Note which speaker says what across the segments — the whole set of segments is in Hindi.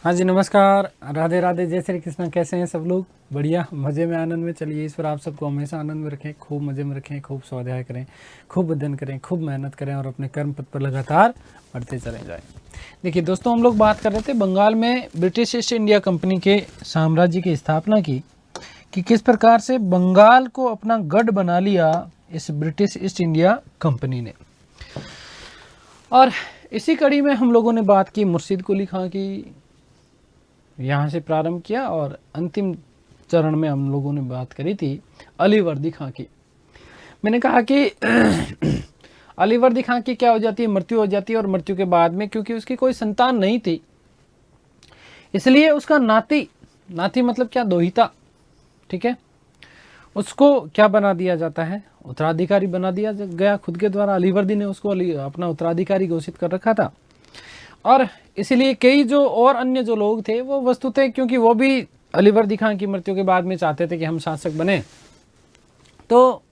Speaker 1: हाँ जी, नमस्कार, राधे राधे, जय श्री कृष्ण। कैसे हैं सब लोग? बढ़िया, मज़े में, आनंद में। चलिए, ईश्वर आप सबको हमेशा आनंद में रखें, खूब मज़े में रखें, खूब स्वाध्याय करें, खूब अध्ययन करें, खूब मेहनत करें और अपने कर्म पथ पर लगातार बढ़ते चले जाएं। देखिए दोस्तों, हम लोग बात कर रहे थे बंगाल में ब्रिटिश ईस्ट इंडिया कंपनी के साम्राज्य की स्थापना की, कि किस प्रकार से बंगाल को अपना गढ़ बना लिया इस ब्रिटिश ईस्ट इंडिया कंपनी ने। और इसी कड़ी में हम लोगों ने बात की मुर्शिद कुली खां की, यहाँ से प्रारंभ किया, और अंतिम चरण में हम लोगों ने बात करी थी अलीवर्दी खां की। मैंने कहा कि अलीवर्दी खां की क्या हो जाती है, मृत्यु हो जाती है, और मृत्यु के बाद में क्योंकि उसकी कोई संतान नहीं थी, इसलिए उसका नाती मतलब क्या, दोहिता, ठीक है, उसको क्या बना दिया जाता है, उत्तराधिकारी बना दिया गया खुद के द्वारा। अलीवर्दी ने उसको अपना उत्तराधिकारी घोषित कर रखा था। और इसीलिए कई जो और अन्य जो लोग थे वो वस्तुतः, क्योंकि वो भी अलीवर्दी खां की मृत्यु के बाद में चाहते थे कि हम शासक बने, तो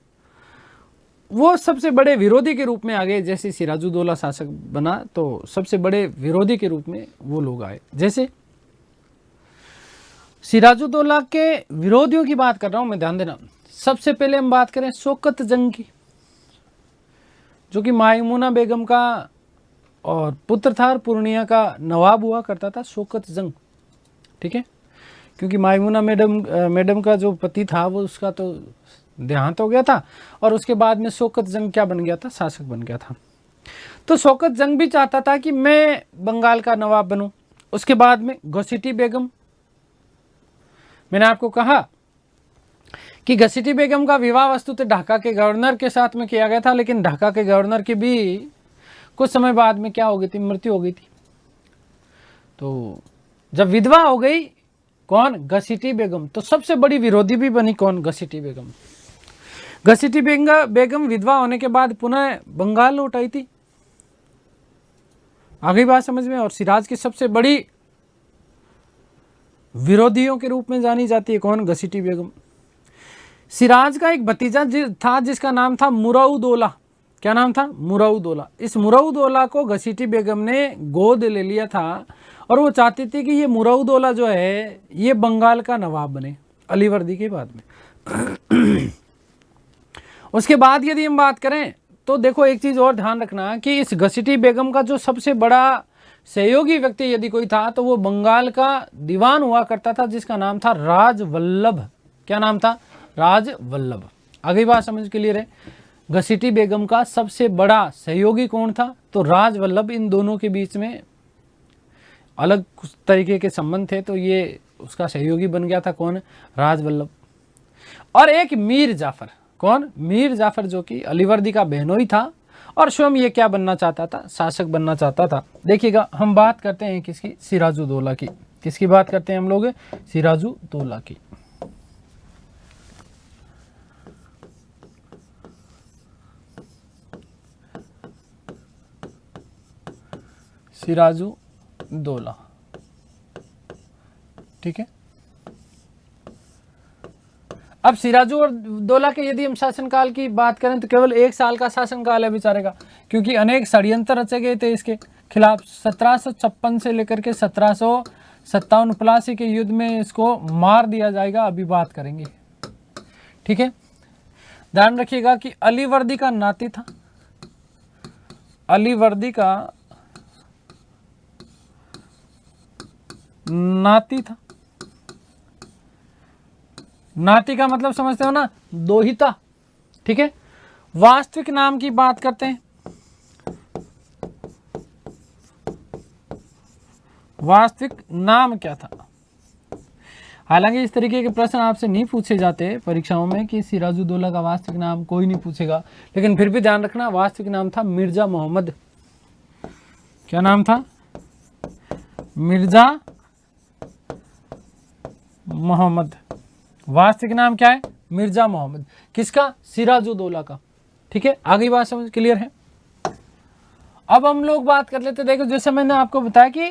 Speaker 1: वो सबसे बड़े विरोधी के रूप में आ गए। जैसे सिराजुद्दौला शासक बना तो सबसे बड़े विरोधी के रूप में वो लोग आए। जैसे सिराजुद्दौला के विरोधियों की बात कर रहा हूं मैं, ध्यान देना। सबसे पहले हम बात करें शौकत जंग की, जो कि मायमुना बेगम का और पुत्र था, पूर्णिया का नवाब हुआ करता था, शौकत जंग, ठीक है। क्योंकि मायमुना मैडम का जो पति था वो उसका तो देहांत हो गया था, और उसके बाद में शौकत जंग क्या बन गया था, शासक बन गया था। तो शौकत जंग भी चाहता था कि मैं बंगाल का नवाब बनूं। उसके बाद में घसीटी बेगम, मैंने आपको कहा कि घसीटी बेगम का विवाह वस्तुतः ढाका के गवर्नर के साथ में किया गया था, लेकिन ढाका के गवर्नर की भी कुछ समय बाद में क्या हो गई थी, मृत्यु हो गई थी। तो जब विधवा हो गई कौन, घसीटी बेगम, तो सबसे बड़ी विरोधी भी बनी कौन, घसीटी बेगम। घसीटी बेगम विधवा होने के बाद पुनः बंगाल लौट आई थी, आ गई बात समझ में। और सिराज की सबसे बड़ी विरोधियों के रूप में जानी जाती है कौन, घसीटी बेगम। सिराज का एक भतीजा था जिसका नाम था मुराउदौला। क्या नाम था, मुराउदौला। इस मुराउदौला को घसीटी बेगम ने गोद ले लिया था, और वो चाहती थी कि ये मुराउदौला जो है ये बंगाल का नवाब बने अलीवर्दी के बाद में। उसके बाद यदि हम बात करें तो देखो, एक चीज और ध्यान रखना कि इस घसीटी बेगम का जो सबसे बड़ा सहयोगी व्यक्ति यदि कोई था तो वो बंगाल का दीवान हुआ करता था, जिसका नाम था राजवल्लभ। क्या नाम था, राजवल्लभ। आगे बात समझ क्लियर है। घसीटी बेगम का सबसे बड़ा सहयोगी कौन था, तो राजवल्लभ। इन दोनों के बीच में अलग कुछ तरीके के संबंध थे, तो ये उसका सहयोगी बन गया था कौन, राजवल्लभ। और एक मीर जाफर, कौन, मीर जाफर, जो कि अलीवर्दी का बहनोई था, और स्वयं ये क्या बनना चाहता था, शासक बनना चाहता था। देखिएगा, हम बात करते हैं किसकी, सिराजुद्दौला की। किसकी बात करते हैं हम लोग, सिराजुद्दौला की। सिराजुद्दौला, ठीक है। अब सिराजुद्दौला के यदि हम शासनकाल की बात करें तो केवल 1 साल का शासनकाल है बेचारे का, क्योंकि अनेक षड्यंत्र रचे गए थे इसके खिलाफ। 1756 से लेकर के 1757 प्लासी के युद्ध में इसको मार दिया जाएगा, अभी बात करेंगे, ठीक है। ध्यान रखिएगा कि अलीवर्दी का नाती था, अलीवर्दी का नाती था। नाती का मतलब समझते हो ना, दोहिता, ठीक है। वास्तविक नाम की बात करते हैं, वास्तविक नाम क्या था। हालांकि इस तरीके के प्रश्न आपसे नहीं पूछे जाते परीक्षाओं में कि सिराजुद्दौला का वास्तविक नाम, कोई नहीं पूछेगा, लेकिन फिर भी ध्यान रखना, वास्तविक नाम था मिर्जा मोहम्मद। क्या नाम था, मिर्जा मोहम्मद। वास्तविक नाम क्या है, मिर्जा मोहम्मद। किसका, सिराजुद्दौला का, ठीक है। आगे बात समझ क्लियर है। अब हम लोग बात कर लेते, देखो जैसे मैंने आपको बताया कि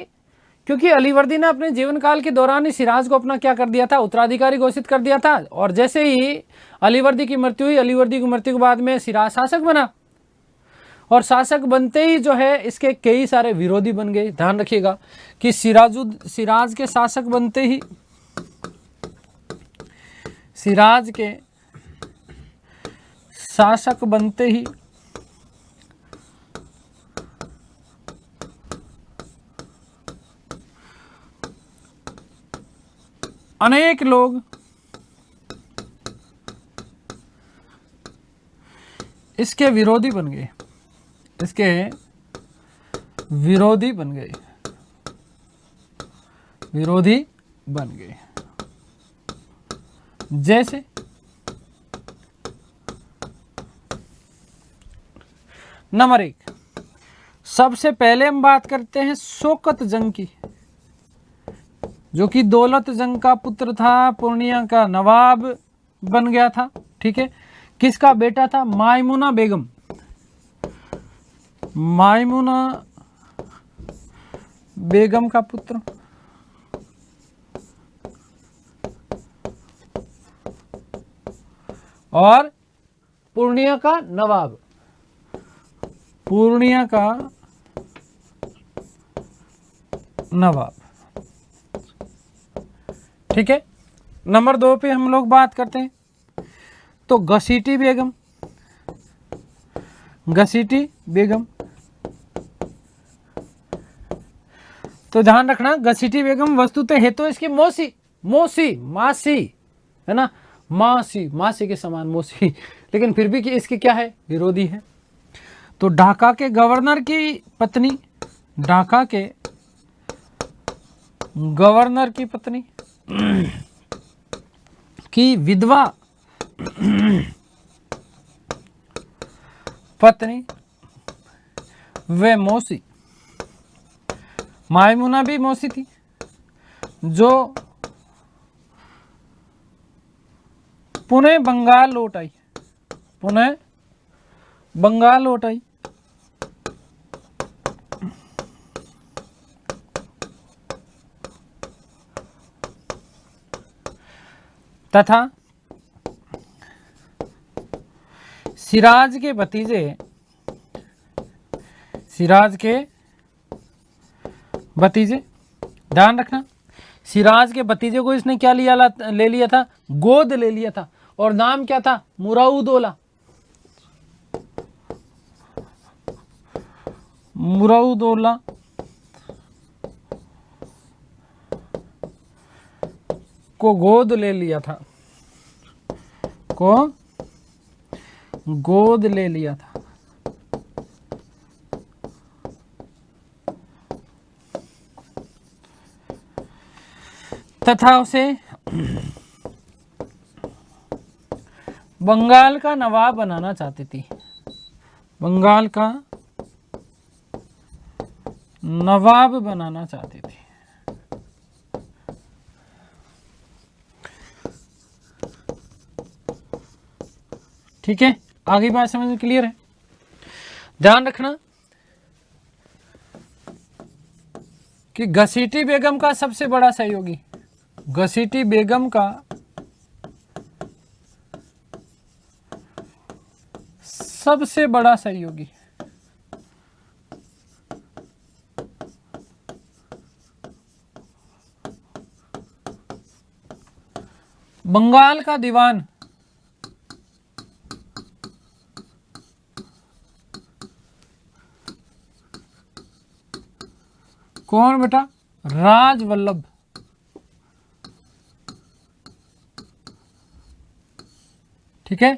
Speaker 1: क्योंकि अलीवर्दी ने अपने जीवन काल के दौरान ही सिराज को अपना क्या कर दिया था, उत्तराधिकारी घोषित कर दिया था, और जैसे ही अलीवर्दी की मृत्यु हुई, अलीवर्दी की मृत्यु के बाद में सिराज शासक बना, और शासक बनते ही जो है इसके कई सारे विरोधी बन गए। ध्यान रखिएगा कि सिराज के शासक बनते ही, सिराज के शासक बनते ही अनेक लोग इसके विरोधी बन गए, इसके विरोधी बन गए, विरोधी बन गए। जैसे नंबर 1, सबसे पहले हम बात करते हैं शौकत जंग की, जो कि दौलत जंग का पुत्र था, पूर्णिया का नवाब बन गया था। ठीक है, किसका बेटा था? मायमुना बेगम, मायमुना बेगम का पुत्र। और पूर्णिया का नवाब, पूर्णिया का नवाब। ठीक है, नंबर 2 पे हम लोग बात करते हैं तो घसीटी बेगम, घसीटी बेगम। तो ध्यान रखना, घसीटी बेगम वस्तुतः है तो इसकी मौसी, मासी है ना, मासी के समान मौसी, लेकिन फिर भी कि इसकी क्या है? विरोधी है। तो ढाका के गवर्नर की पत्नी, ढाका के गवर्नर की पत्नी की विधवा पत्नी वे मौसी, मायमुना भी मौसी थी, जो पुनः बंगाल लौट आई, पुनः बंगाल लौट आई। तथा सिराज के भतीजे, सिराज के भतीजे, ध्यान रखना, सिराज के भतीजे को इसने क्या ले लिया था? गोद ले लिया था। और नाम क्या था? मुराउदौला, मुराउदौला को गोद ले लिया था, को गोद ले लिया था। तथा उसे बंगाल का नवाब बनाना चाहती थी, बंगाल का नवाब बनाना चाहती थी। ठीक है, आगे बात समझ में क्लियर है? ध्यान रखना कि घसीटी बेगम का सबसे बड़ा सहयोगी, घसीटी बेगम का सबसे बड़ा सहयोगी बंगाल का दीवान, कौन बेटा? राजवल्लभ। ठीक है,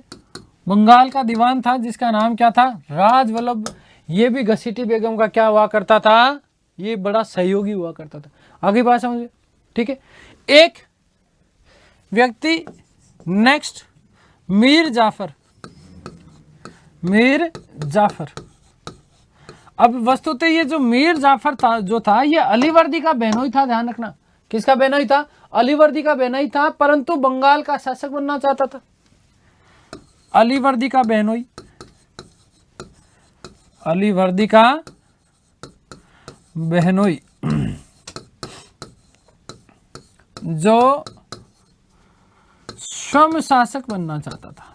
Speaker 1: बंगाल का दीवान था जिसका नाम क्या था? राजवल्लभ। ये भी घसीटी बेगम का क्या हुआ करता था? ये बड़ा सहयोगी हुआ करता था। आगे बात समझिए। ठीक है, एक व्यक्ति नेक्स्ट, मीर जाफर, मीर जाफर। अब वस्तुतः ये जो मीर जाफर था, जो था, ये अलीवर्दी का बहनोई था। ध्यान रखना, किसका बहनोई था? अलीवर्दी का बहनोई था, परंतु बंगाल का शासक बनना चाहता था। अलीवर्दी का बहनोई, अलीवर्दी का बहनोई, जो स्वयं शासक बनना चाहता था,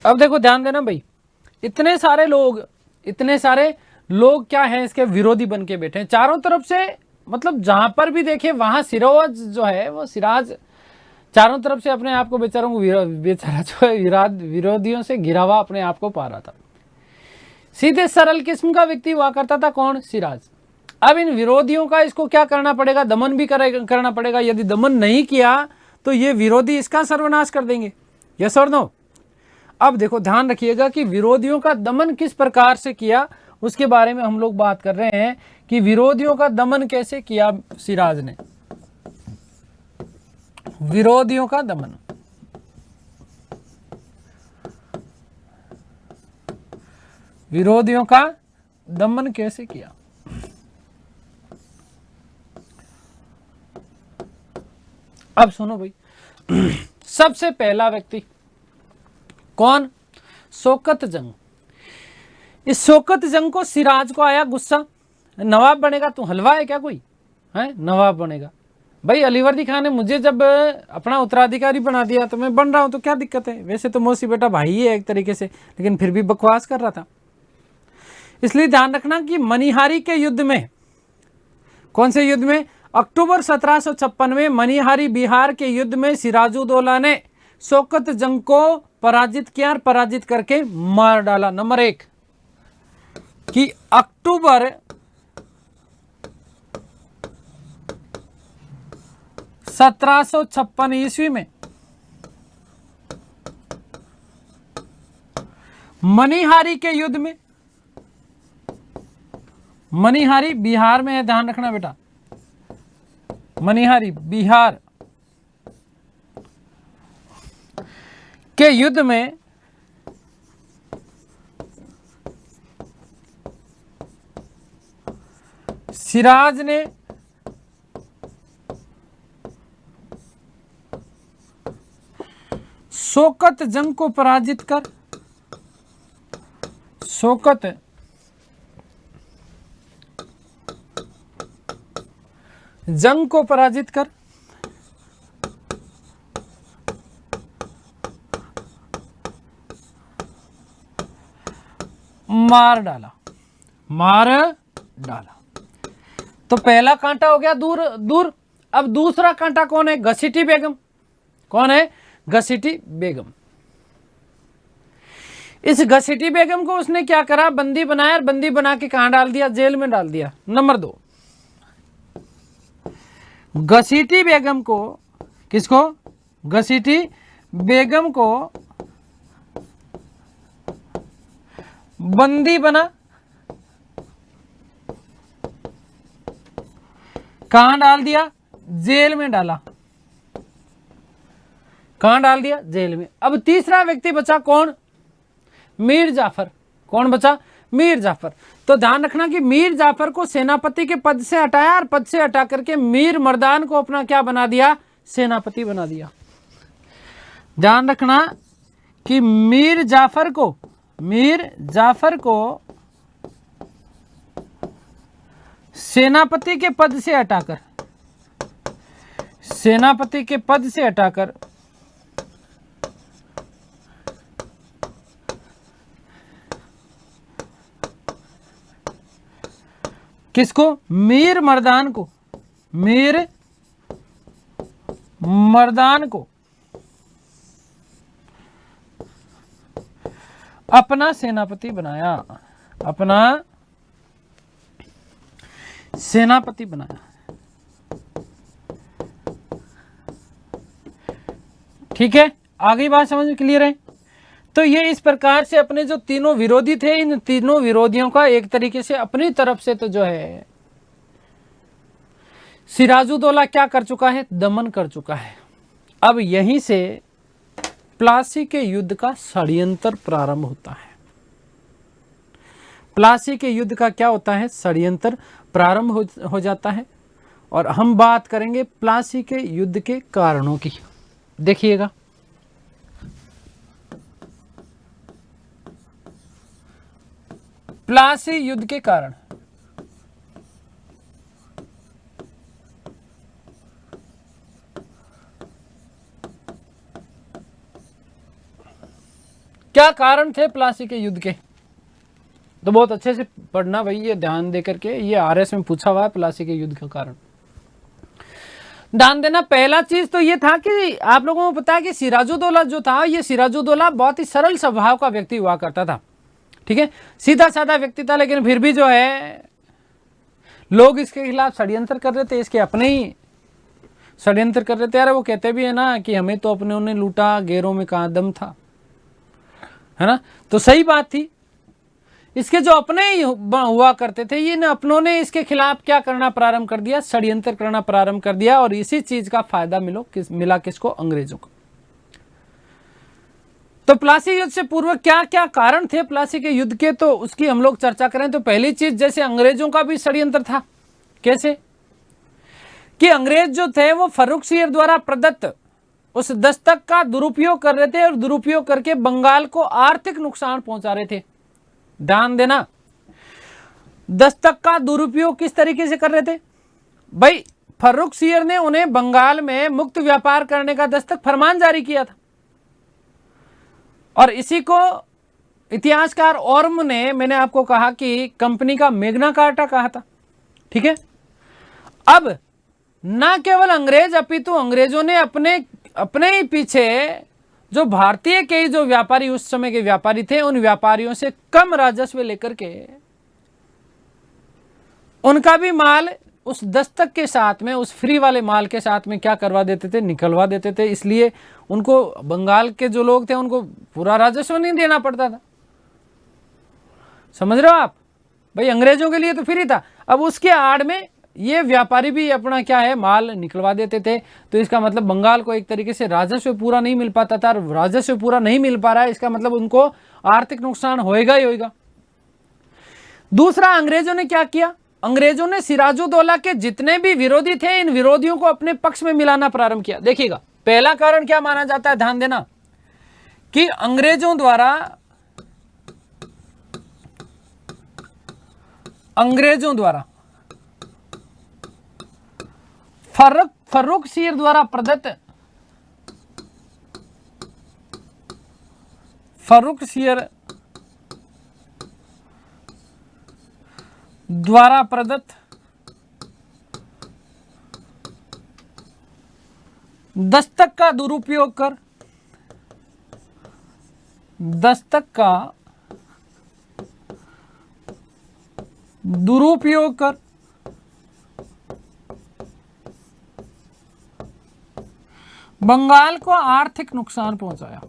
Speaker 1: अब देखो ध्यान देना भाई, इतने सारे लोग क्या है इसके विरोधी बन के बैठे हैं चारों तरफ से। मतलब जहां पर भी देखे वहां सिराज जो है वो सिराज चारों तरफ से अपने आप को बेचारों को बेचारा जो है विरोधियों से घिरा हुआ अपने आप को पा रहा था। सीधे सरल किस्म का व्यक्ति हुआ करता था कौन? सिराज। अब इन विरोधियों का इसको क्या करना पड़ेगा? दमन भी करना पड़ेगा। यदि दमन नहीं किया तो ये विरोधी इसका सर्वनाश कर देंगे। यस और नो? अब देखो ध्यान रखिएगा कि विरोधियों का दमन किस प्रकार से किया उसके बारे में हम लोग बात कर रहे हैं कि विरोधियों का दमन कैसे किया सिराज ने। विरोधियों का दमन, विरोधियों का दमन कैसे किया? अब सुनो भाई, सबसे पहला व्यक्ति कौन? शौकत जंग। इस शौकत जंग को सिराज को आया गुस्सा, नवाब बनेगा तू, हलवा है क्या कोई? है नवाब बनेगा? भाई अलीवर्दी खान ने मुझे जब अपना उत्तराधिकारी बना दिया तो मैं बन रहा हूं, तो क्या दिक्कत है? वैसे तो मौसी बेटा भाई ही है एक तरीके से, लेकिन फिर भी बकवास कर रहा था। इसलिए ध्यान रखना कि मनिहारी के युद्ध में, कौन से युद्ध में? अक्टूबर 1756 में मनिहारी बिहार के युद्ध में सिराजुद्दौला ने शौकत जंग को पराजित किया और पराजित करके मार डाला। नंबर एक कि अक्टूबर 1756 ईस्वी में मनिहारी के युद्ध में, मनिहारी बिहार में है, ध्यान रखना बेटा, मनिहारी बिहार के युद्ध में सिराज ने शौकत जंग को पराजित कर, शौकत जंग को पराजित कर मार डाला, मार डाला। तो पहला कांटा हो गया दूर दूर। अब दूसरा कांटा कौन है? घसीटी बेगम। कौन है? घसीटी बेगम। इस घसीटी बेगम को उसने क्या करा? बंदी बनाया और बंदी बना के कहां डाल दिया? जेल में डाल दिया। नंबर दो, घसीटी बेगम को, किसको? घसीटी बेगम को बंदी बना, कहां डाल दिया? जेल में डाला। कहां डाल दिया? जेल में। अब तीसरा व्यक्ति बचा कौन? मीर जाफर। कौन बचा? मीर जाफर। तो ध्यान रखना कि मीर जाफर को सेनापति के पद से हटाया और पद से हटा करके मीर मर्दान को अपना क्या बना दिया? सेनापति बना दिया। ध्यान रखना कि मीर जाफर को सेनापति के पद से हटाकर, सेनापति के पद से हटाकर किसको? मीर मर्दान को, मीर मर्दान को अपना सेनापति बनाया, अपना सेनापति बनाया। ठीक है, आगे बात समझ में क्लियर है? तो ये इस प्रकार से अपने जो तीनों विरोधी थे, इन तीनों विरोधियों का एक तरीके से अपनी तरफ से तो जो है सिराजुद्दौला क्या कर चुका है? दमन कर चुका है। अब यहीं से प्लासी के युद्ध का षड्यंत्र प्रारंभ होता है। प्लासी के युद्ध का क्या होता है? षड्यंत्र प्रारंभ हो जाता है। और हम बात करेंगे प्लासी के युद्ध के कारणों की। देखिएगा, प्लासी युद्ध के कारण। क्या कारण थे प्लासी के युद्ध के? तो बहुत अच्छे से पढ़ना भाई, ये ध्यान दे करके, ये आरएस में पूछा हुआ है प्लासी के युद्ध का कारण। ध्यान देना, पहला चीज तो ये था कि आप लोगों को पता है कि सिराजुद्दौला जो था, ये सिराजुद्दौला बहुत ही सरल स्वभाव का व्यक्ति हुआ करता था, ठीक है, सीधा साधा व्यक्ति था, लेकिन फिर भी जो है लोग इसके खिलाफ षड्यंत्र कर रहे थे, इसके अपने ही षड्यंत्र कर रहे थे। यार वो कहते भी है ना कि हमें तो अपने ने लूटा, गैरों में कहाँ दम था, है ना, तो सही बात थी। इसके जो अपने ही हुआ करते थे, ये अपनों ने इसके खिलाफ क्या करना प्रारंभ कर दिया, षड्यंत्र करना प्रारंभ कर दिया, और इसी चीज का फायदा मिला किसको, अंग्रेजों को। तो प्लासी युद्ध से पूर्व क्या क्या कारण थे प्लासी के युद्ध के, तो उसकी हम लोग चर्चा करें। तो पहली चीज, जैसे अंग्रेजों का भी षड्यंत्र था। कैसे कि अंग्रेज जो थे वो फर्रुखसियर द्वारा प्रदत्त उस दस्तक का दुरुपयोग कर रहे थे, और दुरुपयोग करके बंगाल को आर्थिक नुकसान पहुंचा रहे थे। ध्यान देना, दस्तक का दुरुपयोग किस तरीके से कर रहे थे भाई? फर्रुखसियर ने उन्हें बंगाल में मुक्त व्यापार करने का दस्तक फरमान जारी किया था, और इसी को इतिहासकार ओर्म ने, मैंने आपको कहा कि कंपनी का मैग्ना कार्टा कहा था, ठीक है। अब ना केवल अंग्रेज, अपितु अंग्रेजों ने अपने ही पीछे जो भारतीय के जो व्यापारी, उस समय के व्यापारी थे, उन व्यापारियों से कम राजस्व लेकर के उनका भी माल उस दस्तक के साथ में, उस फ्री वाले माल के साथ में क्या करवा देते थे, निकलवा देते थे। इसलिए उनको, बंगाल के जो लोग थे, उनको पूरा राजस्व नहीं देना पड़ता था। समझ रहे हो आप भाई? अंग्रेजों के लिए तो फ्री था, अब उसके आड़ में ये व्यापारी भी अपना क्या है, माल निकलवा देते थे। तो इसका मतलब बंगाल को एक तरीके से राजस्व पूरा नहीं मिल पाता था, और राजस्व पूरा नहीं मिल पा रहा है, इसका मतलब उनको आर्थिक नुकसान होएगा ही होएगा। दूसरा, अंग्रेजों ने क्या किया, अंग्रेजों ने सिराजुद्दौला के जितने भी विरोधी थे, इन विरोधियों को अपने पक्ष में मिलाना प्रारंभ किया। देखिएगा, पहला कारण क्या माना जाता है, ध्यान देना, कि अंग्रेजों द्वारा फर्रुखसियर द्वारा प्रदत्त, फर्रुखसियर द्वारा प्रदत्त दस्तक का दुरुपयोग कर, दस्तक का दुरुपयोग कर बंगाल को आर्थिक नुकसान पहुंचाया।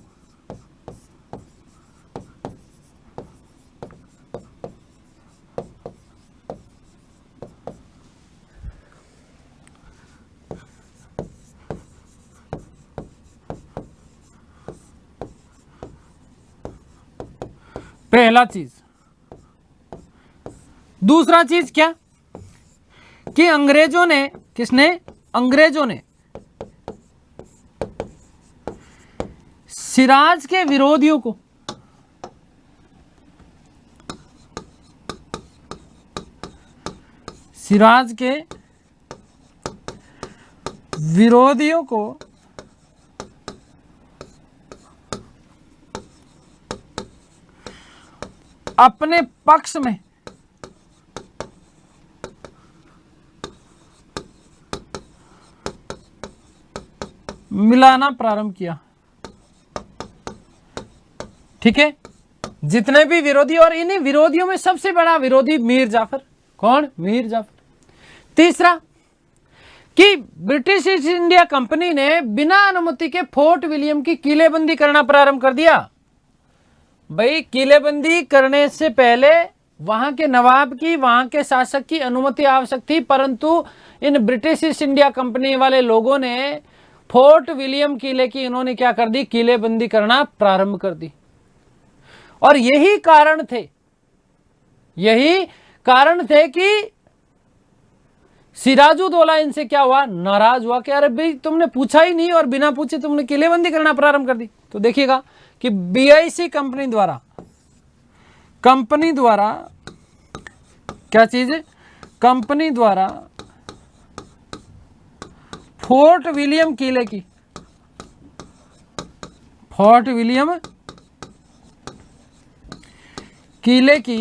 Speaker 1: पहला चीज। दूसरा चीज क्या, कि अंग्रेजों ने, किसने, अंग्रेजों ने सिराज के विरोधियों को, सिराज के विरोधियों को अपने पक्ष में मिलाना प्रारंभ किया, ठीक है। जितने भी विरोधी, और इन्हीं विरोधियों में सबसे बड़ा विरोधी मीर जाफर। कौन? मीर जाफर। तीसरा, कि ब्रिटिश ईस्ट इंडिया कंपनी ने बिना अनुमति के फोर्ट विलियम की किलेबंदी करना प्रारंभ कर दिया। भाई, किलेबंदी करने से पहले वहां के नवाब की, वहां के शासक की अनुमति आवश्यक थी, परंतु in British east India company वाले लोगों ने फोर्ट विलियम किले की, इन्होंने क्या कर दी, किलेबंदी करना प्रारंभ कर दी। और यही कारण थे कि सिराजुद्दौला इनसे क्या हुआ, नाराज हुआ कि अरे भाई तुमने पूछा ही नहीं और बिना पूछे तुमने किलेबंदी करना प्रारंभ कर दी। तो देखिएगा कि बीआईसी कंपनी द्वारा क्या चीज है, कंपनी द्वारा फोर्ट विलियम किले की, फोर्ट विलियम किले की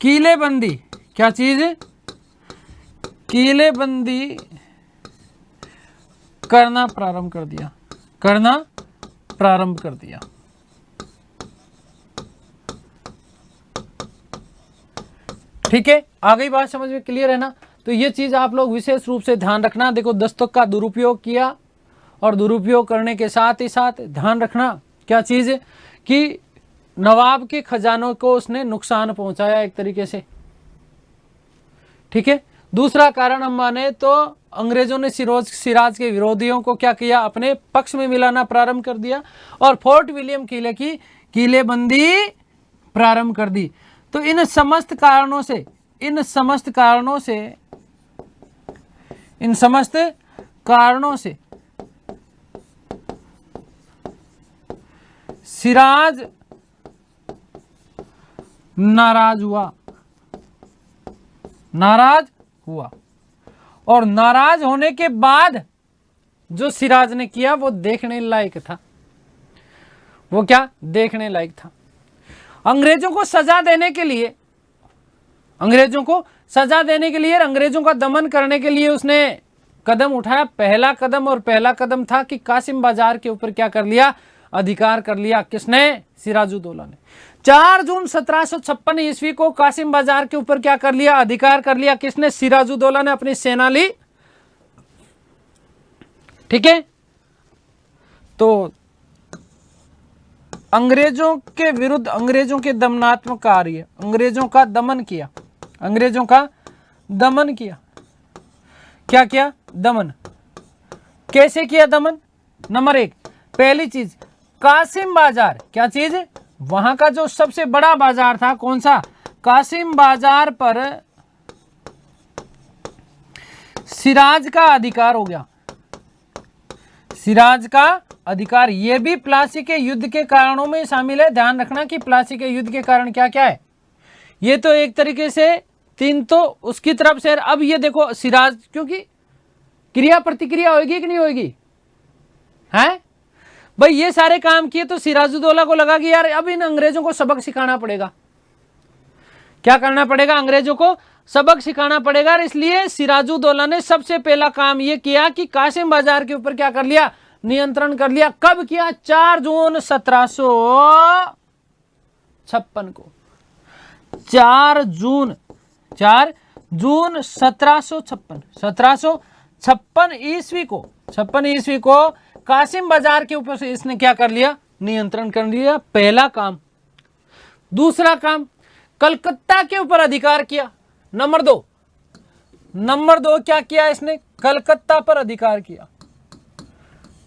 Speaker 1: किलेबंदी, क्या चीज, किलेबंदी करना प्रारंभ कर दिया, करना प्रारंभ कर दिया। ठीक है, आ गई बात समझ में, क्लियर है ना। तो ये चीज आप लोग विशेष रूप से ध्यान रखना। देखो, दस्तक का दुरुपयोग किया और दुरुपयोग करने के साथ ही साथ ध्यान रखना क्या चीज है कि नवाब के खजानों को उसने नुकसान पहुंचाया एक तरीके से। ठीक है, दूसरा कारण हम माने तो अंग्रेजों ने सिराज के विरोधियों को क्या किया, अपने पक्ष में मिलाना प्रारंभ कर दिया और फोर्ट विलियम किले की किलेबंदी प्रारंभ कर दी। तो इन समस्त कारणों से सिराज नाराज हुआ और नाराज होने के बाद जो सिराज ने किया वो देखने लायक था। वो क्या देखने लायक था? अंग्रेजों को सजा देने के लिए, अंग्रेजों का दमन करने के लिए उसने कदम उठाया। पहला कदम था कि कासिम बाजार के ऊपर क्या कर लिया, अधिकार कर लिया। किसने? सिराजुद्दौला ने। 4 जून 1756 ईस्वी को कासिम बाजार के ऊपर क्या कर लिया, अधिकार कर लिया। किसने? सिराजुद्दौला ने अपनी सेना ली। ठीक है, तो अंग्रेजों के विरुद्ध, अंग्रेजों के दमनात्मक कार्य, अंग्रेजों का दमन किया, क्या किया? दमन। कैसे किया दमन? नंबर 1, पहली चीज, कासिम बाजार, क्या चीज? वहां का जो सबसे बड़ा बाजार था, कौन सा? कासिम बाजार पर सिराज का अधिकार हो गया। सिराज का अधिकार, यह भी प्लासी के युद्ध के कारणों में शामिल है। ध्यान रखना कि प्लासी के युद्ध के कारण क्या क्या है। ये तो एक तरीके से 3 तो उसकी तरफ से। अब ये देखो सिराज, क्योंकि क्रिया प्रतिक्रिया होगी कि नहीं होगी, है भाई। ये सारे काम किए तो सिराजुद्दौला को लगा कि यार अब इन अंग्रेजों को सबक सिखाना पड़ेगा। क्या करना पड़ेगा? अंग्रेजों को सबक सिखाना पड़ेगा। इसलिए सिराजुद्दौला ने सबसे पहला काम यह किया कि कासिम बाजार के ऊपर क्या कर लिया, नियंत्रण कर लिया। कब किया? 4 जून 1756 को। 4 जून 1756 ईस्वी को कासिम बाजार के ऊपर से इसने क्या कर लिया, नियंत्रण कर लिया। पहला काम। दूसरा काम, कलकत्ता के ऊपर अधिकार किया। नंबर 2 क्या किया इसने? कलकत्ता पर अधिकार किया।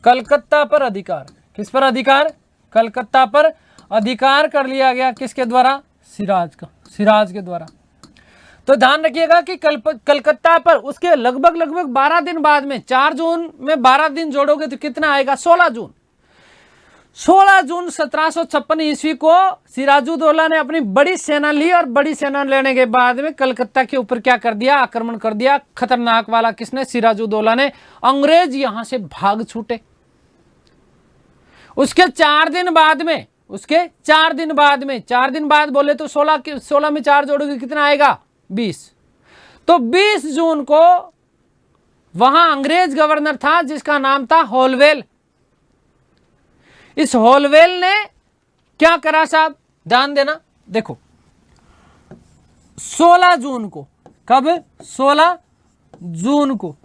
Speaker 1: कलकत्ता पर अधिकार, किस पर अधिकार? कलकत्ता पर अधिकार कर लिया गया। किसके द्वारा? सिराज के द्वारा। तो ध्यान रखिएगा कि कलकत्ता पर उसके लगभग 12 दिन बाद में, 4 जून में 12 दिन जोड़ोगे तो कितना आएगा? 16 जून 1756 ईस्वी को सिराजुद्दौला ने अपनी बड़ी सेना ली और बड़ी सेना लेने के बाद में कलकत्ता के ऊपर क्या कर दिया? आक्रमण कर दिया, खतरनाक वाला। किसने? सिराजुद्दौला ने। अंग्रेज यहां से भाग छूटे। उसके 4 दिन बाद में, 4 दिन बाद बोले तो 16 में 4 जोड़ोगे कितना आएगा? 20। तो 20 जून को वहां अंग्रेज गवर्नर था जिसका नाम था होलवेल। इस होलवेल ने क्या करा साहब? ध्यान देना, देखो 16 जून को, कब? 16 जून को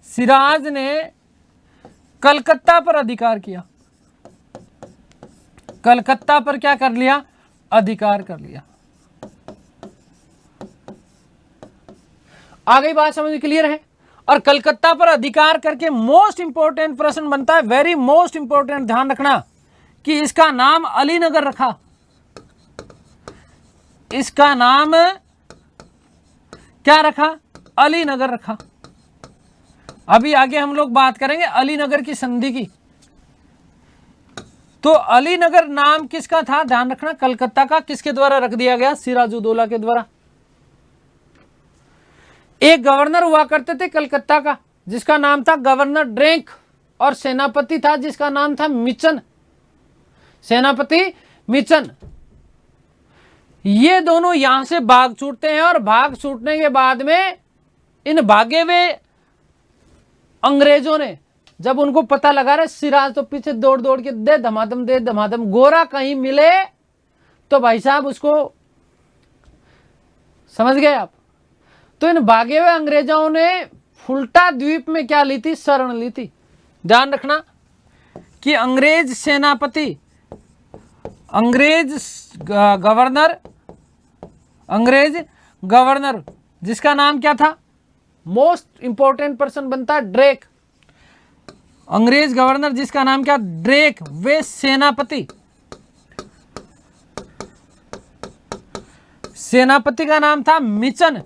Speaker 1: सिराज ने कलकत्ता पर अधिकार किया। कलकत्ता पर क्या कर लिया? अधिकार कर लिया। आ गई बात समझ में, क्लियर है? और कलकत्ता पर अधिकार करके मोस्ट इंपोर्टेंट प्रश्न बनता है, वेरी मोस्ट इंपोर्टेंट, ध्यान रखना कि इसका नाम अलीनगर रखा। इसका नाम क्या रखा? अलीनगर रखा। अभी आगे हम लोग बात करेंगे अलीनगर की संधि की। तो अलीनगर नाम किसका था? ध्यान रखना, कलकत्ता का। किसके द्वारा रख दिया गया? सिराजुद्दौला के द्वारा। एक गवर्नर हुआ करते थे कलकत्ता का जिसका नाम था गवर्नर ड्रेक। और सेनापति था जिसका नाम था मिचन, सेनापति मिचन। ये दोनों यहां से भाग छूटते हैं और भाग छूटने के बाद में इन भागे हुए अंग्रेजों ने जब उनको पता लगा रहे सिराज तो पीछे दौड़ दौड़ के दे धमाधम गोरा कहीं मिले तो भाई साहब उसको, समझ गए आप। तो इन भागे हुए अंग्रेजों ने फुल्टा द्वीप में क्या ली थी, शरण ली थी। ध्यान रखना कि अंग्रेज सेनापति, अंग्रेज गवर्नर जिसका नाम क्या था, मोस्ट इंपॉर्टेंट पर्सन बनता है ड्रेक। अंग्रेज गवर्नर जिसका नाम क्या, ड्रेक, वे सेनापति का नाम था मिचन।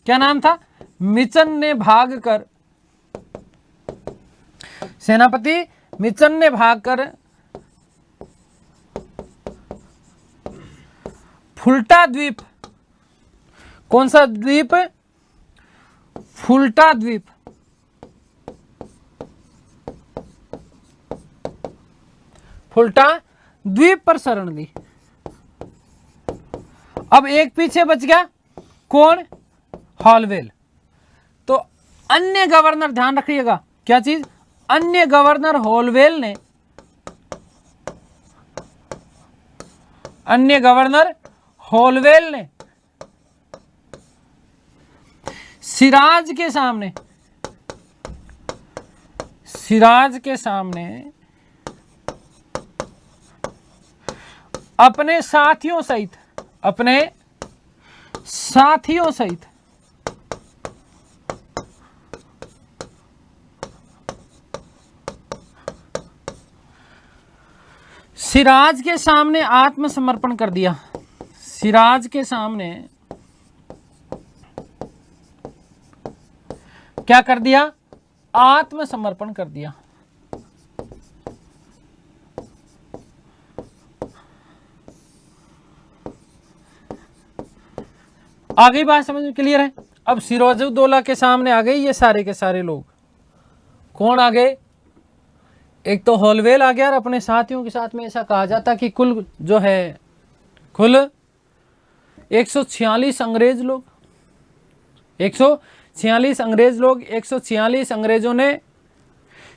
Speaker 1: क्या नाम था, मिचन ने भागकर, सेनापति मिचन ने भागकर फुल्टा द्वीप, कौन सा द्वीप, फुल्टा द्वीप, फुल्टा द्वीप पर शरण ली। अब एक पीछे बच गया, कौन, हॉलवेल। तो अन्य गवर्नर, ध्यान रखिएगा क्या चीज, अन्य गवर्नर हॉलवेल ने, अन्य गवर्नर हॉलवेल ने सिराज के सामने, सिराज के सामने अपने साथियों सहित, अपने साथियों सहित सिराज के सामने आत्मसमर्पण कर दिया। सिराज के सामने क्या कर दिया, आत्मसमर्पण कर दिया। आ गई बात समझ में, क्लियर है। अब सिराजुद्दौला के सामने आ गए ये सारे के सारे लोग। कौन आ गए, एक तो हॉलवेल आ गया और अपने साथियों के साथ में ऐसा कहा जाता कि कुल जो है कुल 146 अंग्रेज लोग, 146 अंग्रेज लोग, 146 अंग्रेजों ने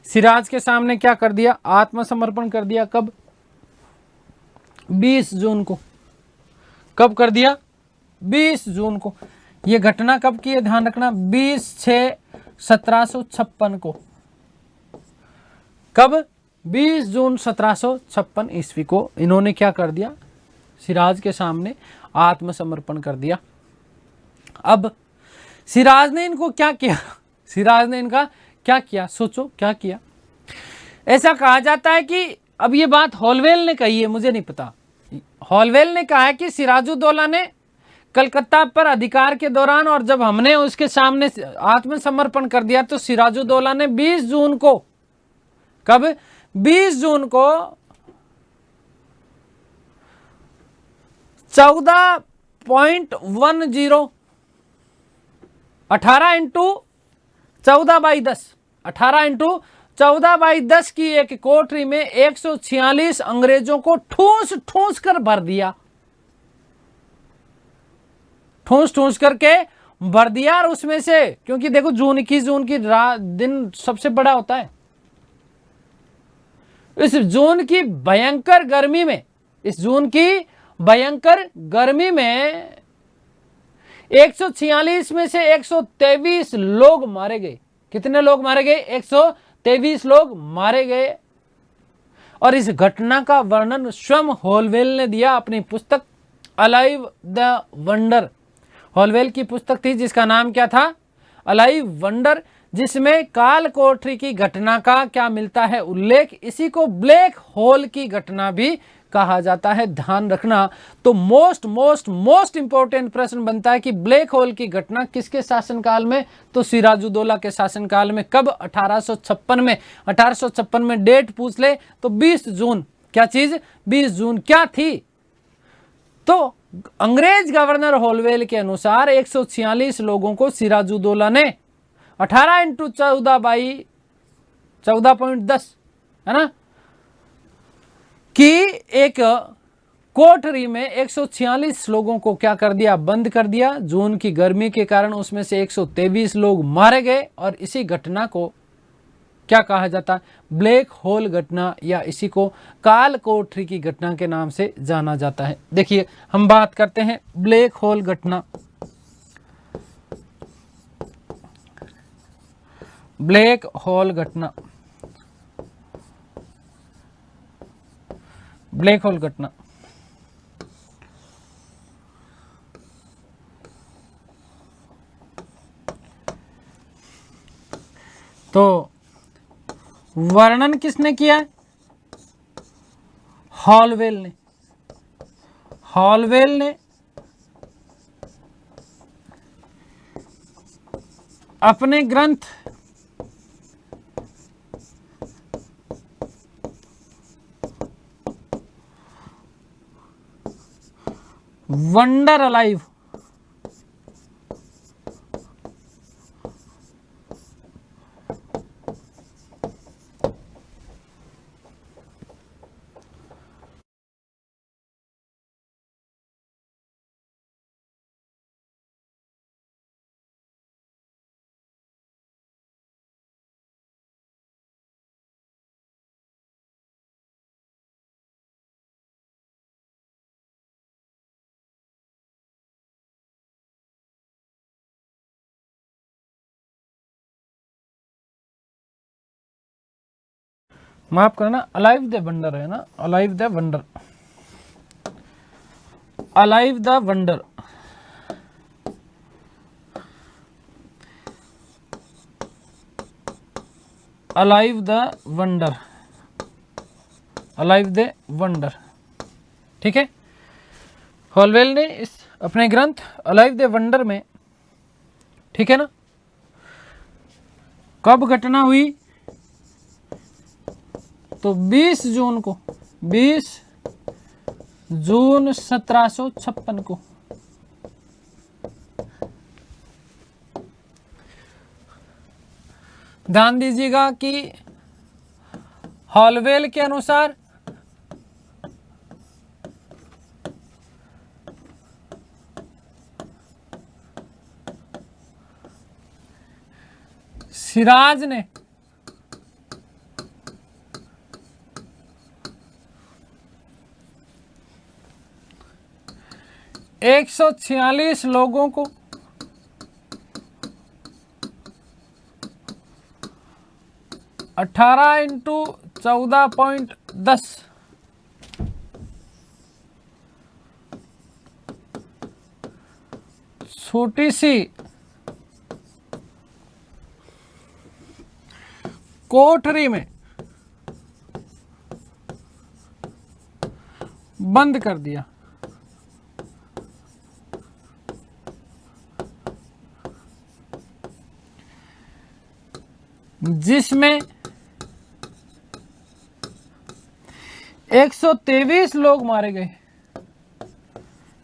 Speaker 1: सिराज के सामने क्या कर दिया, आत्मसमर्पण कर दिया। कब, 20 जून को। कब कर दिया, 20 जून को। यह घटना कब की है, ध्यान रखना, 20/6/1756 को। कब, 20 जून 1756 ईस्वी को इन्होंने क्या कर दिया, सिराज के सामने आत्मसमर्पण कर दिया। अब सिराज ने इनको क्या किया, सिराज ने इनका क्या किया, सोचो क्या किया। ऐसा कहा जाता है कि, अब ये बात हॉलवेल ने कही है, मुझे नहीं पता, हॉलवेल ने कहा है कि सिराजुद्दौला ने कलकत्ता पर अधिकार के दौरान और जब हमने उसके सामने आत्मसमर्पण कर दिया तो सिराजुद्दौला ने 20 जून को, कब, 20 जून को 14.10, 18 इंटू 14/10, 18 इंटू 14/10 की एक कोठरी में 146 अंग्रेजों को ठूस ठूस कर भर दिया, ठूस ठूस करके भर दिया। और उसमें से, क्योंकि देखो जून 21 जून की दिन सबसे बड़ा होता है, इस जून की भयंकर गर्मी में, इस जून की भयंकर गर्मी में 146 में से 123 लोग मारे गए। कितने लोग मारे गए, 123 लोग मारे गए। और इस घटना का वर्णन स्वयं हॉलवेल ने दिया अपनी पुस्तक अलाइव द वंडर। हॉलवेल की पुस्तक थी जिसका नाम क्या था, अलाइव वंडर, जिसमें काल कोठरी की घटना का क्या मिलता है, उल्लेख। इसी को ब्लैक होल की घटना भी कहा जाता है, ध्यान रखना। तो मोस्ट मोस्ट मोस्ट इंपॉर्टेंट प्रश्न बनता है कि ब्लैक होल की घटना किसके शासनकाल में, तो सिराजुद्दौला के शासनकाल में। कब, 1856 में। 1856 में डेट पूछ ले तो 20 जून, क्या चीज, 20 जून क्या थी, तो अंग्रेज गवर्नर हॉलवेल के अनुसार 146 लोगों को सिराजुद्दौला ने 18 इंटू 14 14.10 है ना, कि एक कोठरी में 146 लोगों को क्या कर दिया, बंद कर दिया। जून की गर्मी के कारण उसमें से 123 लोग मारे गए और इसी घटना को क्या कहा जाता है, ब्लैक होल घटना, या इसी को काल कोठरी की घटना के नाम से जाना जाता है। देखिए हम बात करते हैं ब्लैक होल घटना। ब्लैक होल घटना, ब्लैक होल घटना तो वर्णन किसने किया है, हॉलवेल ने। हॉलवेल ने अपने ग्रंथ वंडर अलाइव, माफ करना, अलाइव द वंडर है ना, alive the wonder, alive the wonder. Alive the wonder, alive the wonder, ठीक है। हॉलवेल ने इस अपने ग्रंथ अलाइव द वंडर में, ठीक है ना, कब घटना हुई, तो 20 जून को, 20 जून 1756 को। ध्यान दीजिएगा कि हॉलवेल के अनुसार सिराज ने 146 लोगों को 18 इंटू 14.10 छोटी सी कोठरी में बंद कर दिया। जिसमें 123 लोग मारे गए,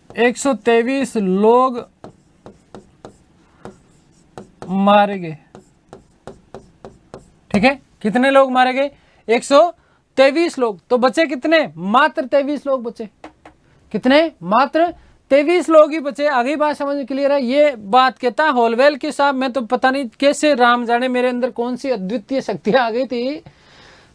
Speaker 1: 123 लोग मारे गए, ठीक है। कितने लोग मारे गए, 123 लोग। तो बचे कितने, मात्र 23 लोग बचे। कितने, मात्र 23 लोग ही बचे। आगे बात समझ में क्लियर है। ये बात कहता हॉलवेल के साहब, मैं तो पता नहीं कैसे, राम जाने मेरे अंदर कौन सी अद्वितीय शक्तियां आ गई थी,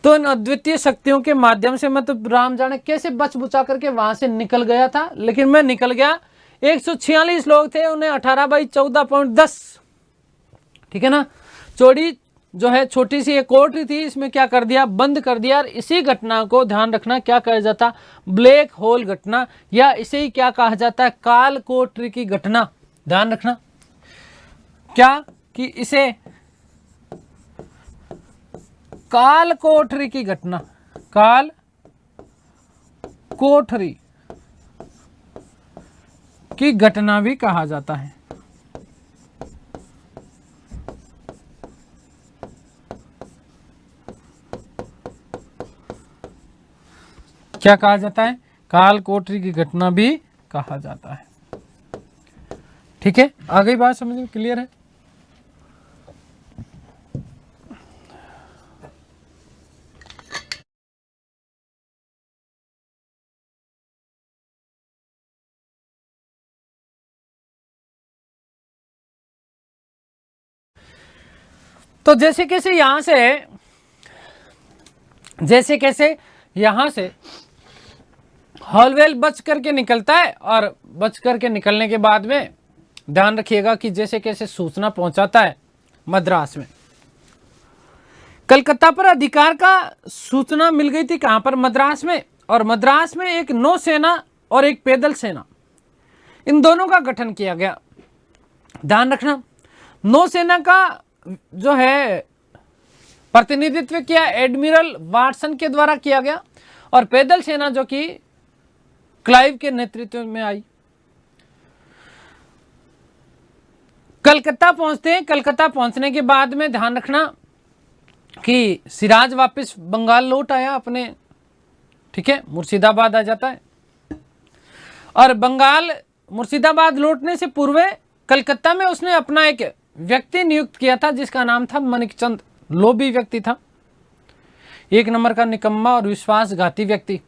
Speaker 1: तो इन अद्वितीय शक्तियों के माध्यम से मैं तो राम जाने कैसे बच बुचा करके वहां से निकल गया था। लेकिन मैं निकल गया। 146 लोग थे, उन्हें 18/14.10, ठीक है ना, चौड़ी जो है छोटी सी एक कोठरी थी, इसमें क्या कर दिया, बंद कर दिया। और इसी घटना को ध्यान रखना क्या कहा जाता, ब्लैक होल घटना, या इसे ही क्या कहा जाता है, काल कोठरी की घटना। ध्यान रखना क्या, कि इसे काल कोठरी की घटना, काल कोठरी की घटना भी कहा जाता है। क्या कहा जाता है, काल कोठरी की घटना भी कहा जाता है, ठीक है। आगे बात समझ में क्लियर है। तो जैसे कैसे यहां से हॉलवेल बच करके निकलता है, और बच करके निकलने के बाद में ध्यान रखिएगा कि जैसे कैसे सूचना पहुंचाता है मद्रास में। कलकत्ता पर अधिकार का सूचना मिल गई थी कहां पर? मद्रास में। और मद्रास में एक नौसेना और एक पैदल सेना, इन दोनों का गठन किया गया। ध्यान रखना, नौसेना का जो है प्रतिनिधित्व किया एडमिरल वाटसन के द्वारा किया गया, और पैदल सेना जो कि क्लाइव के नेतृत्व में आई। कलकत्ता पहुंचते हैं। कलकत्ता पहुंचने के बाद में ध्यान रखना कि सिराज वापस बंगाल लौट आया अपने, ठीक है, मुर्शिदाबाद आ जाता है। और बंगाल मुर्शिदाबाद लौटने से पूर्व कलकत्ता में उसने अपना एक व्यक्ति नियुक्त किया था जिसका नाम था मनिकचंद। लोभी व्यक्ति था, एक नंबर का निकम्मा और विश्वासघाती व्यक्ति।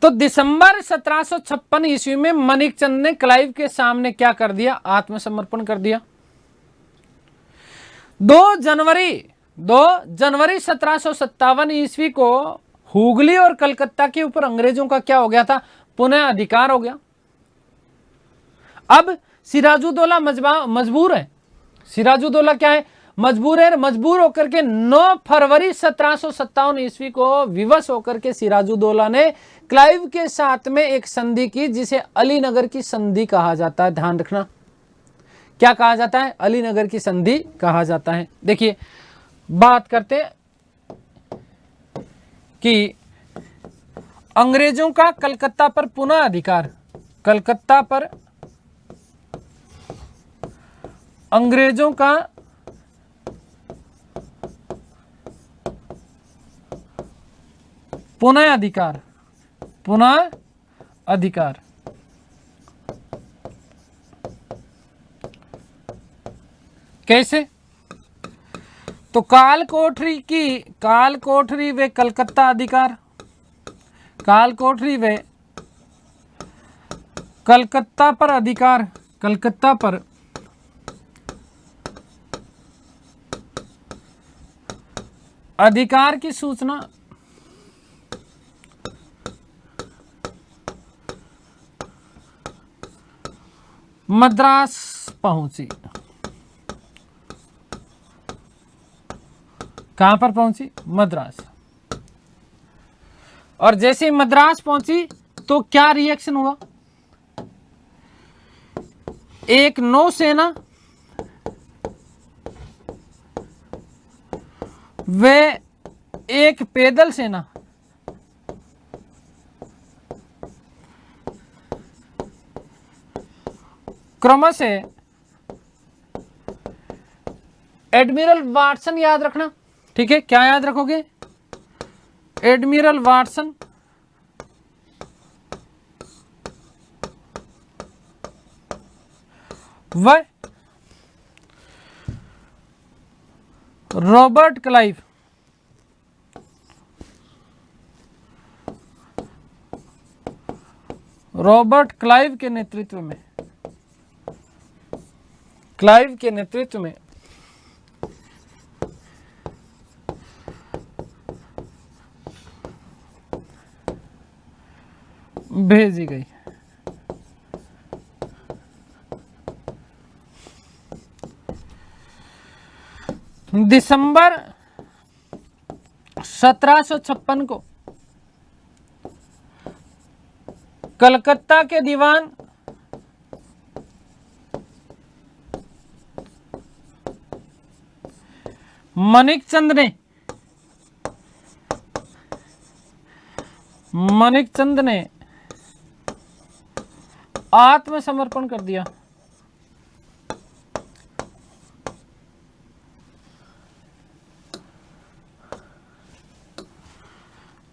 Speaker 1: तो दिसंबर 1756 ईस्वी में मनिकचंद ने क्लाइव के सामने क्या कर दिया? आत्मसमर्पण कर दिया। 2 जनवरी 1757 ईस्वी को हुगली और कलकत्ता के ऊपर अंग्रेजों का क्या हो गया था? पुनः अधिकार हो गया। अब सिराजुद्दौला मजबूर है। सिराजुद्दौला क्या है? मजबूर है। मजबूर होकर के 9 फरवरी 1757 ईस्वी को विवश होकर के सिराजुद्दौला ने क्लाइव के साथ में एक संधि की जिसे अलीनगर की संधि कहा जाता है। ध्यान रखना, क्या कहा जाता है? अलीनगर की संधि कहा जाता है। देखिए, बात करते हैं कि अंग्रेजों का कलकत्ता पर पुनः अधिकार। कलकत्ता पर अंग्रेजों का पुनः अधिकार, पुनः अधिकार। कैसे? तो काल कोठरी व कलकत्ता अधिकार, काल कोठरी व कलकत्ता पर अधिकार, कलकत्ता पर अधिकार की सूचना मद्रास पहुंची। कहां पर पहुंची? मद्रास। और जैसे ही मद्रास पहुंची तो क्या रिएक्शन हुआ? एक नौसेना व एक पैदल सेना क्रमशः एडमिरल वाटसन, याद रखना, ठीक है, क्या याद रखोगे? एडमिरल वाटसन व रॉबर्ट क्लाइव के नेतृत्व में, क्लाइव के नेतृत्व में भेजी गई। दिसंबर 1756 को कलकत्ता के दीवान मनिकचंद ने आत्मसमर्पण कर दिया।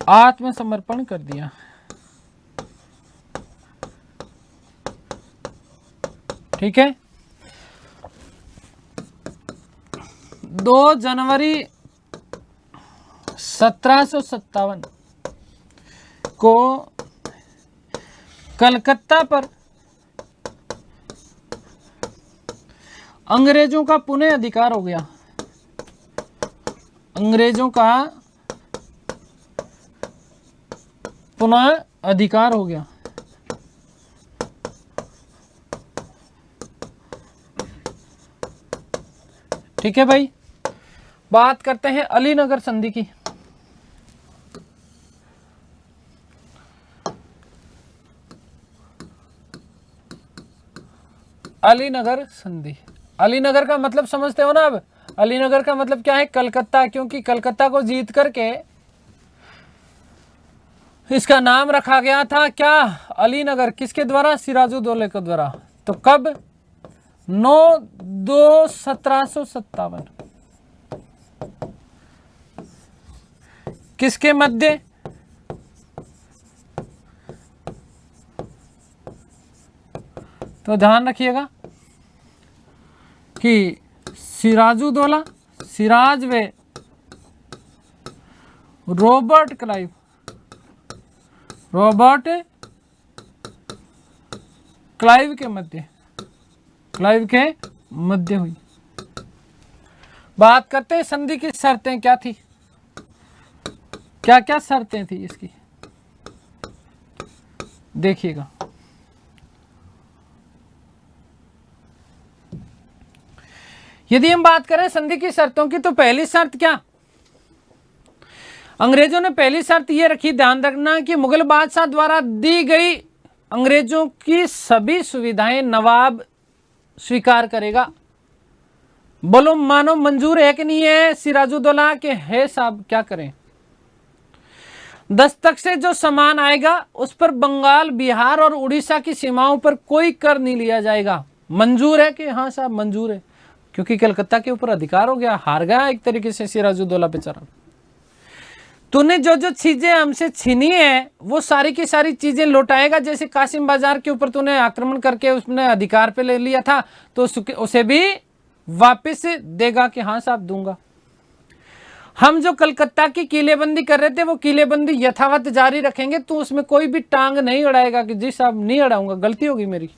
Speaker 1: आत्मसमर्पण कर दिया। ठीक है। 2 जनवरी 1757 को कलकत्ता पर अंग्रेजों का पुनः अधिकार हो गया। अंग्रेजों का पुनः अधिकार हो गया। ठीक है भाई, बात करते हैं अलीनगर संधि की। अलीनगर संधि, अलीनगर का मतलब समझते हो ना। अब अलीनगर का मतलब क्या है? कलकत्ता, क्योंकि कलकत्ता को जीत करके इसका नाम रखा गया था क्या? अलीनगर। किसके द्वारा? सिराजुद्दौला के द्वारा। तो कब? 9/2/1757। किसके मध्य? तो ध्यान रखिएगा कि सिराजुद्दौला, सिराज व रॉबर्ट क्लाइव, रॉबर्ट क्लाइव के मध्य, क्लाइव के मध्य हुई। बात करते हैं संधि की शर्तें क्या थी, क्या क्या शर्तें थी इसकी, देखिएगा। यदि हम बात करें संधि की शर्तों की, तो पहली शर्त क्या? अंग्रेजों ने पहली शर्त यह रखी, ध्यान रखना, कि मुगल बादशाह द्वारा दी गई अंग्रेजों की सभी सुविधाएं नवाब स्वीकार करेगा। बोलो मानो मंजूर है कि नहीं है? सिराजुद्दौला के है साहब, क्या करें? दस्तक से जो सामान आएगा उस पर बंगाल, बिहार और उड़ीसा की सीमाओं पर कोई कर नहीं लिया जाएगा। मंजूर है कि? हाँ साहब मंजूर है, क्योंकि कलकत्ता के ऊपर अधिकार हो गया, हार गया एक तरीके से सिराजुद्दौला बेचारा। तूने जो जो चीजें हमसे छीनी है वो सारी की सारी चीजें लौटाएगा। जैसे कासिम बाजार के ऊपर तूने आक्रमण करके उसने अधिकार पे ले लिया था, तो उसे भी वापस देगा कि हाँ साहब दूंगा। हम जो कलकत्ता की किलेबंदी कर रहे थे वो किलेबंदी यथावत जारी रखेंगे, तू उसमें कोई भी टांग नहीं अड़ाएगा कि जी साहब नहीं अड़ाऊंगा, गलती होगी मेरी।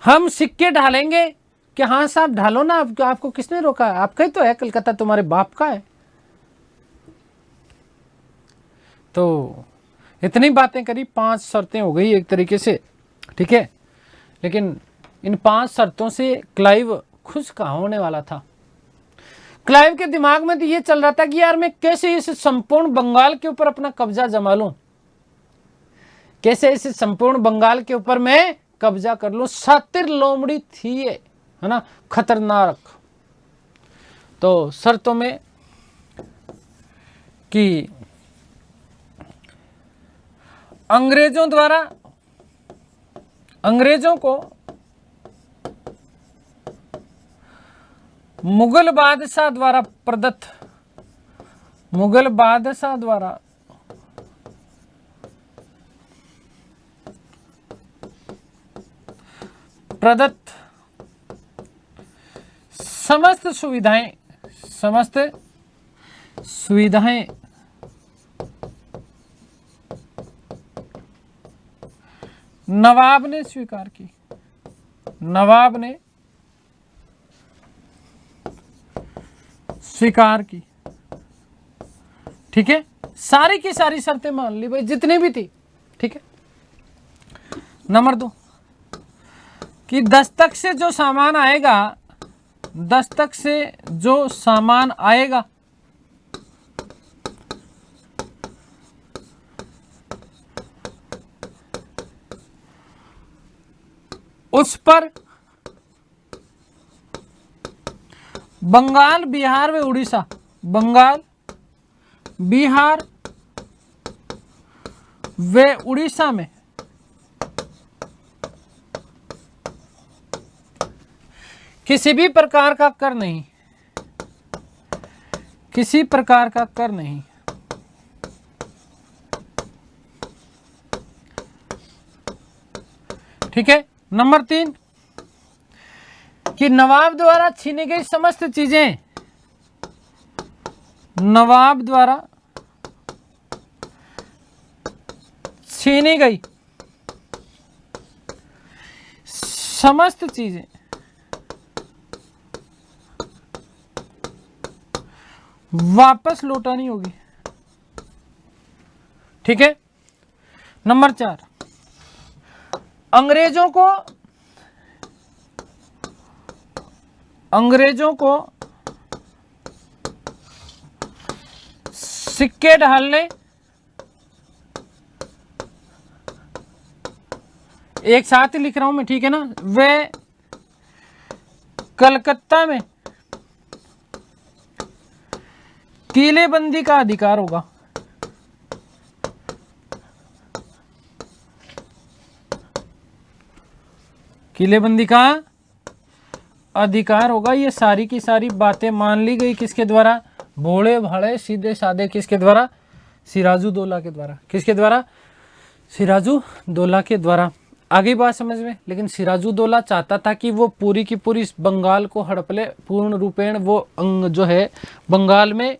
Speaker 1: हम सिक्के ढालेंगे कि हाँ साहब ढालो ना, आपको किसने रोका है? आपका ही तो है कलकत्ता, तुम्हारे बाप का है। तो इतनी बातें करी, 5 शर्तें हो गई एक तरीके से, ठीक है। लेकिन इन 5 शर्तों से क्लाइव खुश कहाँ होने वाला था? क्लाइव के दिमाग में तो ये चल रहा था कि यार मैं कैसे इस संपूर्ण बंगाल के ऊपर अपना कब्जा जमा लूं, कैसे इस संपूर्ण बंगाल के ऊपर मैं कब्जा कर लूं। शातिर लोमड़ी थी ये, है ना, खतरनाक। तो शर्तों में कि अंग्रेजों द्वारा, अंग्रेजों को मुगल बादशाह द्वारा प्रदत्त, मुगल बादशाह द्वारा प्रदत्त समस्त सुविधाएं, समस्त सुविधाएं नवाब ने स्वीकार की, नवाब ने स्वीकार की। ठीक है, सारी की सारी शर्तें मान ली भाई, जितनी भी थी। ठीक है। नंबर 2 कि दस्तक से जो सामान आएगा, दस्तक से जो सामान आएगा उस पर बंगाल, बिहार व उड़ीसा, बंगाल, बिहार व उड़ीसा में किसी भी प्रकार का कर नहीं, किसी प्रकार का कर नहीं। ठीक है। नंबर 3 कि नवाब द्वारा छीनी गई समस्त चीजें, नवाब द्वारा छीनी गई समस्त चीजें वापस लौटानी होगी। ठीक है। नंबर 4, अंग्रेजों को सिक्के ढालने, एक साथ ही लिख रहा हूं मैं, ठीक है ना, वे कलकत्ता में किलेबंदी का अधिकार होगा। किलेबंदी का अधिकार होगा। ये सारी की सारी बातें मान ली गई किसके द्वारा? भोले भाले सीधे साधे किसके द्वारा? सिराजुद्दौला के द्वारा। किसके द्वारा? सिराजुद्दौला के द्वारा। आगे बात समझ में। लेकिन सिराजुद्दौला चाहता था कि वो पूरी की पूरी बंगाल को हड़प ले, पूर्ण रूपेण वो जो है बंगाल में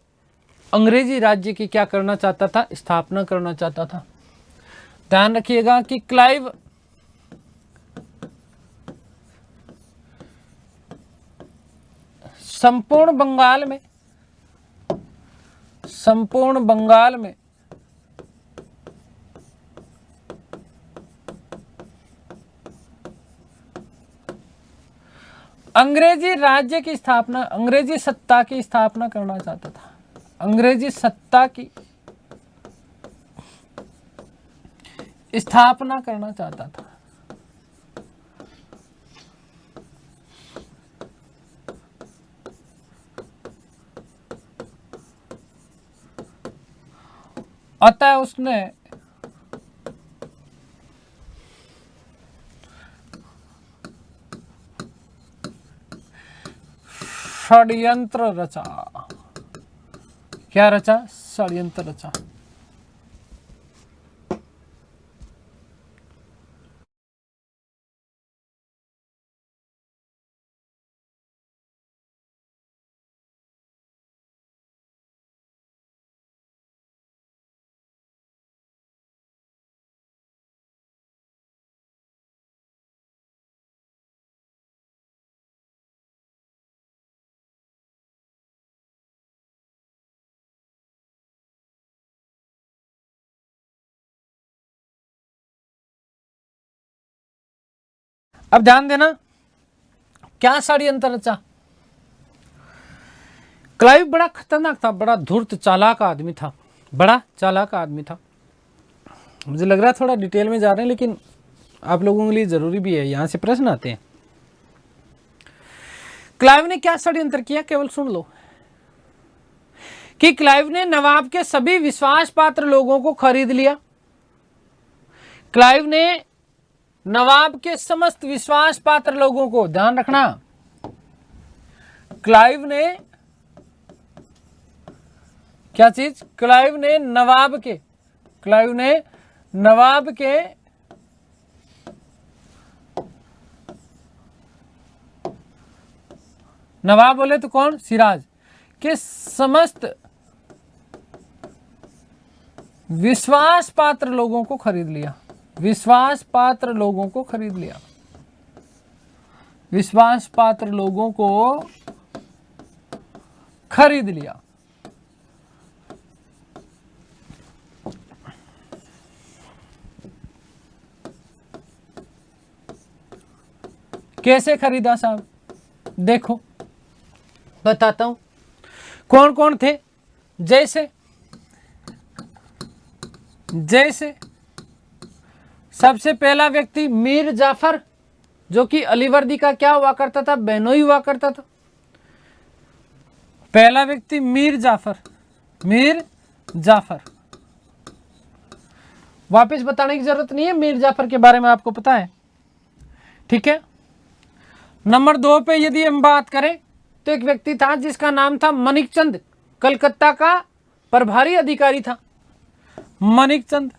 Speaker 1: अंग्रेजी राज्य की क्या करना चाहता था? स्थापना करना चाहता था। ध्यान रखिएगा कि क्लाइव संपूर्ण बंगाल में अंग्रेजी राज्य की स्थापना, अंग्रेजी सत्ता की स्थापना करना चाहता था। अंग्रेजी सत्ता की स्थापना करना चाहता था। अतः उसने षड्यंत्र रचा। क्या रचा? षड्यंत्र रचा। अब ध्यान देना, क्या षड्यंत्र रचा? क्लाइव बड़ा खतरनाक था, बड़ा धूर्त चालाक आदमी था, बड़ा चालाक आदमी था। मुझे लग रहा है थोड़ा डिटेल में जा रहे हैं, लेकिन आप लोगों के लिए जरूरी भी है, यहां से प्रश्न आते हैं। क्लाइव ने क्या षड्यंत्र किया? केवल सुन लो कि क्लाइव ने नवाब के सभी विश्वास पात्र लोगों को खरीद लिया। क्लाइव ने नवाब के समस्त विश्वास पात्र लोगों को, ध्यान रखना, क्लाइव ने क्या चीज? क्लाइव ने नवाब के नवाब बोले तो कौन? सिराज के समस्त विश्वास पात्र लोगों को खरीद लिया। विश्वास पात्र लोगों को खरीद लिया। विश्वास पात्र लोगों को खरीद लिया। कैसे खरीदा साहब? देखो बताता हूं। कौन कौन थे? जैसे सबसे पहला व्यक्ति मीर जाफर, जो कि अलीवर्दी का क्या हुआ करता था? बहनोई हुआ करता था। पहला व्यक्ति मीर जाफर। वापस बताने की जरूरत नहीं है, मीर जाफर के बारे में आपको पता है, ठीक है। नंबर 2 पे यदि हम बात करें तो एक व्यक्ति था जिसका नाम था मनिकचंद, कलकत्ता का प्रभारी अधिकारी था मनिकचंद,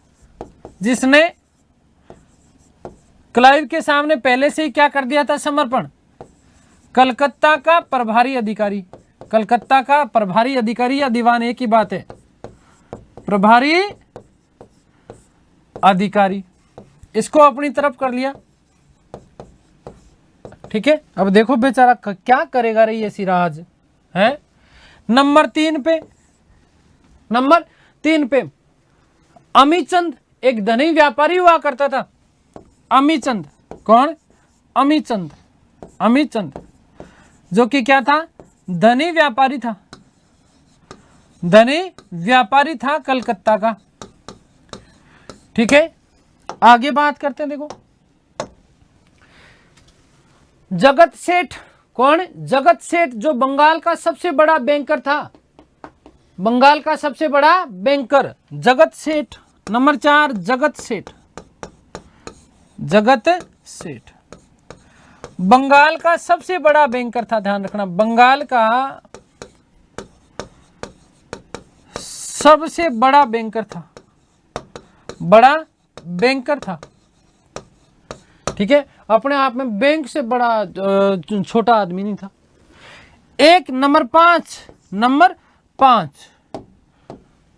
Speaker 1: जिसने क्लाइव के सामने पहले से ही क्या कर दिया था? समर्पण। कलकत्ता का प्रभारी अधिकारी या दीवान, एक ही बात है, प्रभारी अधिकारी, इसको अपनी तरफ कर लिया, ठीक है। अब देखो बेचारा क्या करेगा रे ये सिराज है। नंबर 3 पे अमीचंद एक धनी व्यापारी हुआ करता था। अमीचंद कौन? अमीचंद जो कि क्या था? धनी व्यापारी था कलकत्ता का। ठीक है, आगे बात करते हैं। देखो जगत सेठ कौन? जगत सेठ जो बंगाल का सबसे बड़ा बैंकर था, बंगाल का सबसे बड़ा बैंकर जगत सेठ। नंबर 4 जगत सेठ बंगाल का सबसे बड़ा बैंकर था। ध्यान रखना, बंगाल का सबसे बड़ा बैंकर था। ठीक है, अपने आप में बैंक से बड़ा छोटा आदमी नहीं था। एक number 5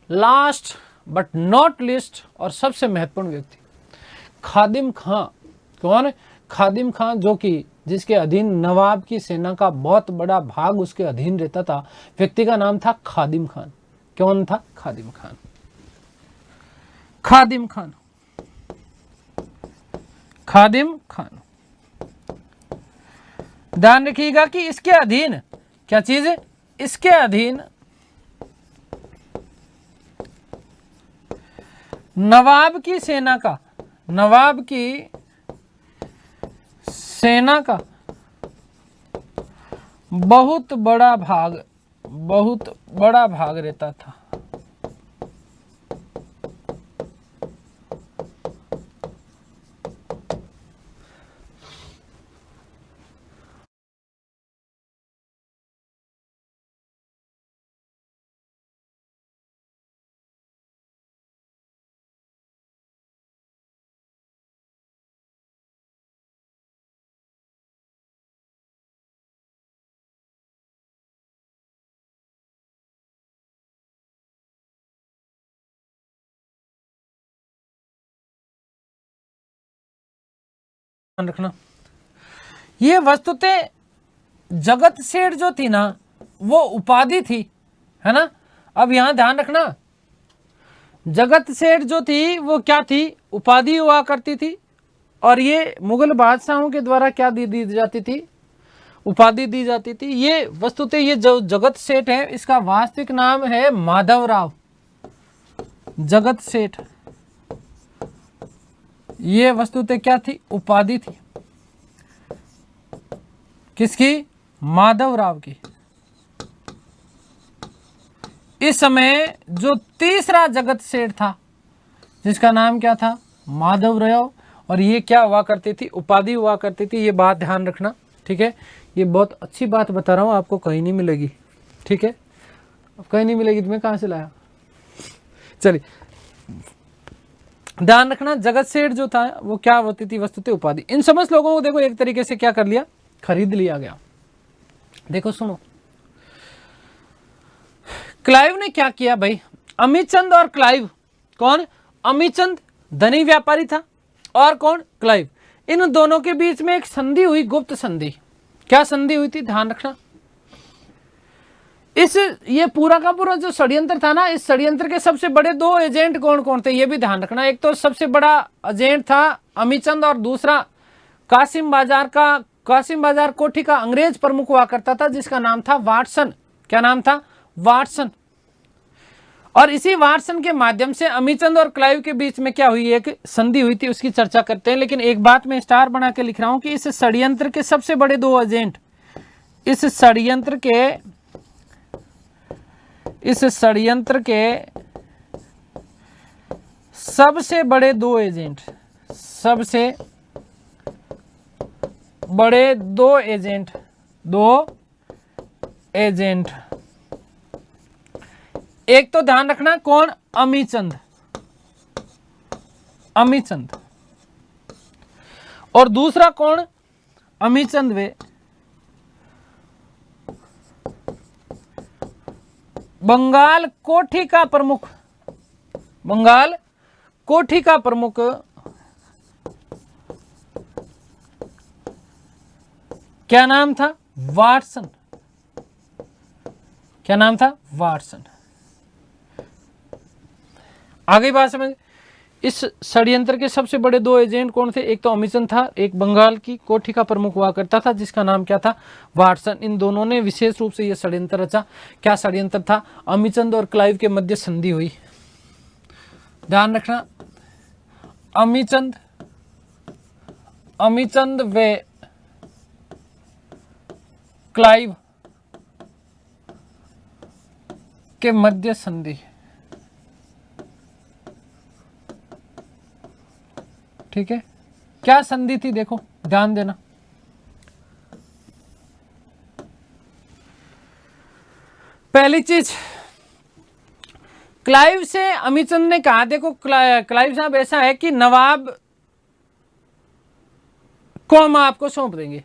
Speaker 1: last but not list और सबसे महत्वपूर्ण व्यक्ति खादिम खां। कौन? खादिम खां, जो कि जिसके अधीन नवाब की सेना का बहुत बड़ा भाग उसके अधीन रहता था। व्यक्ति का नाम था खादिम खान। कौन था? खादिम खान। ध्यान रखिएगा कि इसके अधीन क्या चीज है? इसके अधीन नवाब की सेना का बहुत बड़ा भाग रहता था। रखना, ये वस्तुतः जगत सेठ जो थी ना, वो उपाधि थी, है ना। अब यहां ध्यान रखना, जगत सेठ जो थी वो क्या थी? उपाधि हुआ करती थी। और ये मुगल बादशाहों के द्वारा क्या दी जाती थी? उपाधि दी जाती थी। ये वस्तुतः ये जो जगत सेठ है, इसका वास्तविक नाम है माधवराव। जगत सेठ ये वस्तुतः क्या थी? उपाधि थी। किसकी? माधवराव की। इस समय जो तीसरा जगत सेठ था, जिसका नाम क्या था? माधवराव। और ये क्या हुआ करती थी? उपाधि हुआ करती थी। ये बात ध्यान रखना, ठीक है। ये बहुत अच्छी बात बता रहा हूं, आपको कहीं नहीं मिलेगी, ठीक है। अब कहीं नहीं मिलेगी तो मैं कहां से लाया? चलिए ध्यान रखना, जगत सेठ जो था वो क्या होती थी? वस्तुतः उपाधि। इन समस्त लोगों को देखो एक तरीके से क्या कर लिया? खरीद लिया गया। देखो सुनो, क्लाइव ने क्या किया भाई? अमीचंद और क्लाइव, कौन? अमीचंद धनी व्यापारी था और कौन? क्लाइव। इन दोनों के बीच में एक संधि हुई, गुप्त संधि। क्या संधि हुई थी? ध्यान रखना। ये पूरा का पूरा जो षड्यंत्र था ना, इस षड्यंत्र के सबसे बड़े 2 एजेंट कौन कौन थे? ये भी ध्यान रखना। एक तो सबसे बड़ा एजेंट था अमीचंद और दूसरा कासिम बाजार कोठी का अंग्रेज प्रमुख हुआ करता था, जिसका नाम था वाटसन। क्या नाम था? वाटसन। और इसी वाटसन के माध्यम से अमीचंद और क्लाइव के बीच में क्या हुई? एक संधि हुई थी, उसकी चर्चा करते हैं। लेकिन एक बात मैं स्टार बना के लिख रहा हूं कि इस षड्यंत्र के सबसे बड़े 2 एजेंट, इस षड्यंत्र के सबसे बड़े 2 एजेंट, सबसे बड़े 2 एजेंट, एक तो ध्यान रखना कौन? अमीचंद। और दूसरा कौन? अमीचंद वे बंगाल कोठी का प्रमुख क्या नाम था? वाटसन। क्या नाम था? वाटसन। आगे बात समझ। इस षड्यंत्र के सबसे बड़े दो एजेंट कौन थे? एक तो अमीचंद था, एक बंगाल की कोठी का प्रमुख हुआ करता था जिसका नाम क्या था? वाटसन। इन दोनों ने विशेष रूप से यह षड्यंत्र रचा। क्या षड्यंत्र था? अमीचंद और क्लाइव के मध्य संधि हुई। ध्यान रखना, अमीचंद व क्लाइव के मध्य संधि। ठीक है, क्या संधि थी? देखो ध्यान देना। पहली चीज, क्लाइव से अमीचंद ने कहा, देखो क्लाइव साहब ऐसा है कि नवाब को हम आपको सौंप देंगे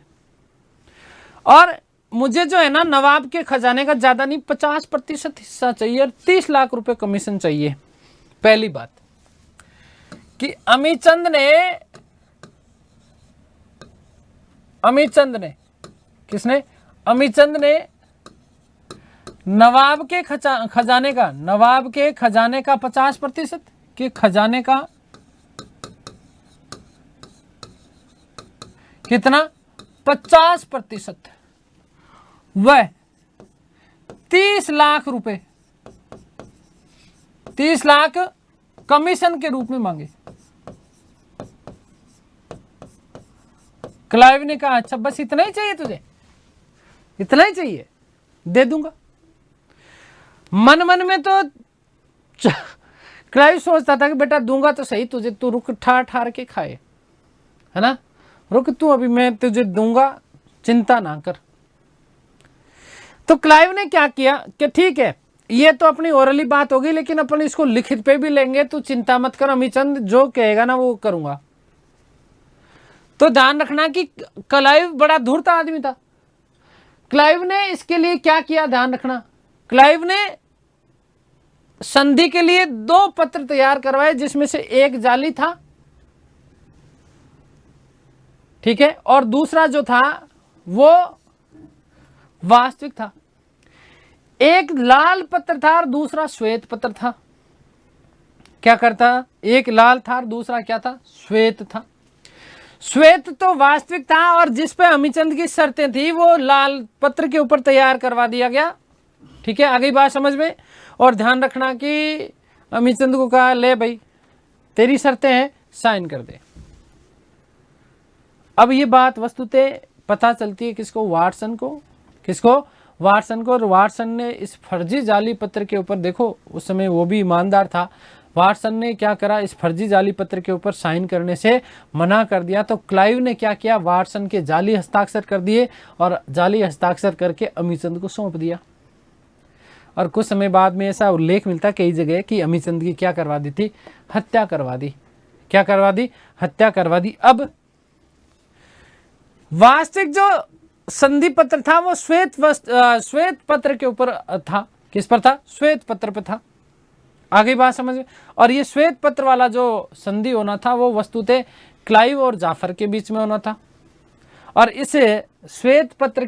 Speaker 1: और मुझे जो है ना नवाब के खजाने का ज्यादा नहीं 50% हिस्सा चाहिए और 30 लाख रुपए कमीशन चाहिए। पहली बात कि अमीचंद ने नवाब के खजाने का 50% के खजाने का कितना? 50%, वह 30 लाख रुपए 30 लाख कमीशन के रूप में मांगे। क्लाइव ने कहा अच्छा बस इतना ही चाहिए तुझे? इतना ही चाहिए, दे दूंगा। मन मन में तो क्लाइव सोचता था कि बेटा दूंगा तो सही तुझे, तू रुक ठार ठार के खाए, है ना, रुक तू, अभी मैं तुझे दूंगा, चिंता ना कर। तो क्लाइव ने क्या किया कि ठीक है ये तो अपनी ओरली बात होगी लेकिन अपन इसको लिखित पे भी लेंगे, तू चिंता मत कर, अमीचंद जो कहेगा ना वो करूंगा। तो ध्यान रखना कि क्लाइव बड़ा धूर्त आदमी था। क्लाइव ने इसके लिए क्या किया? ध्यान रखना, क्लाइव ने संधि के लिए 2 पत्र तैयार करवाए जिसमें से एक जाली था, ठीक है, और दूसरा जो था वो वास्तविक था। एक लाल पत्र था और दूसरा श्वेत पत्र था। क्या करता? एक लाल था और दूसरा क्या था? श्वेत था। श्वेत तो वास्तविक था और जिस पे अमीचंद की शर्तें थी वो लाल पत्र के ऊपर तैयार करवा दिया गया। ठीक है, आगे बात समझ में। और ध्यान रखना कि अमीचंद को कहा ले भाई तेरी शर्तें हैं, साइन कर दे। अब ये बात वस्तुतः पता चलती है किसको? वाटसन को। किसको? वाटसन को। और वाटसन ने इस फर्जी जाली पत्र के ऊपर, देखो उस समय वो भी ईमानदार था, वाटसन ने क्या करा? इस फर्जी जाली पत्र के ऊपर साइन करने से मना कर दिया। तो क्लाइव ने क्या किया? वाटसन के जाली हस्ताक्षर कर दिए और जाली हस्ताक्षर करके अमीचंद को सौंप दिया। और कुछ समय बाद में ऐसा उल्लेख मिलता कई जगह कि अमीचंद की क्या करवा दी थी? हत्या करवा दी। क्या करवा दी? हत्या करवा दी। अब वास्तविक जो संधि पत्र था वो श्वेत पत्र के ऊपर था। किस पर था? श्वेत पत्र पर था। आगे बात समझ में। और ये श्वेत पत्र वाला जो संधि होना था वो वस्तुतः क्लाइव और जाफर के बीच में होना था। और इस श्वेत पत्र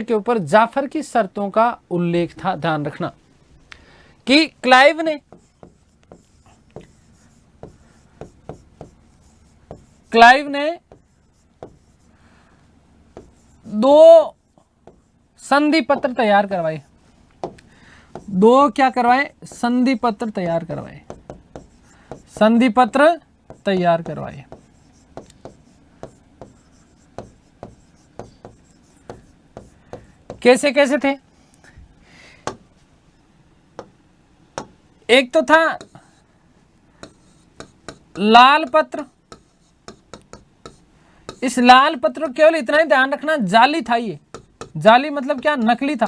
Speaker 1: के ऊपर जाफर की शर्तों का उल्लेख था। ध्यान रखना कि क्लाइव ने 2 संधि पत्र तैयार करवाए। 2 क्या करवाए? संधि पत्र तैयार करवाए। संधि पत्र तैयार करवाए। कैसे कैसे थे? एक तो था लाल पत्र। इस लाल पत्र को केवल इतना ही ध्यान रखना, जाली था ये। जाली मतलब क्या? नकली था।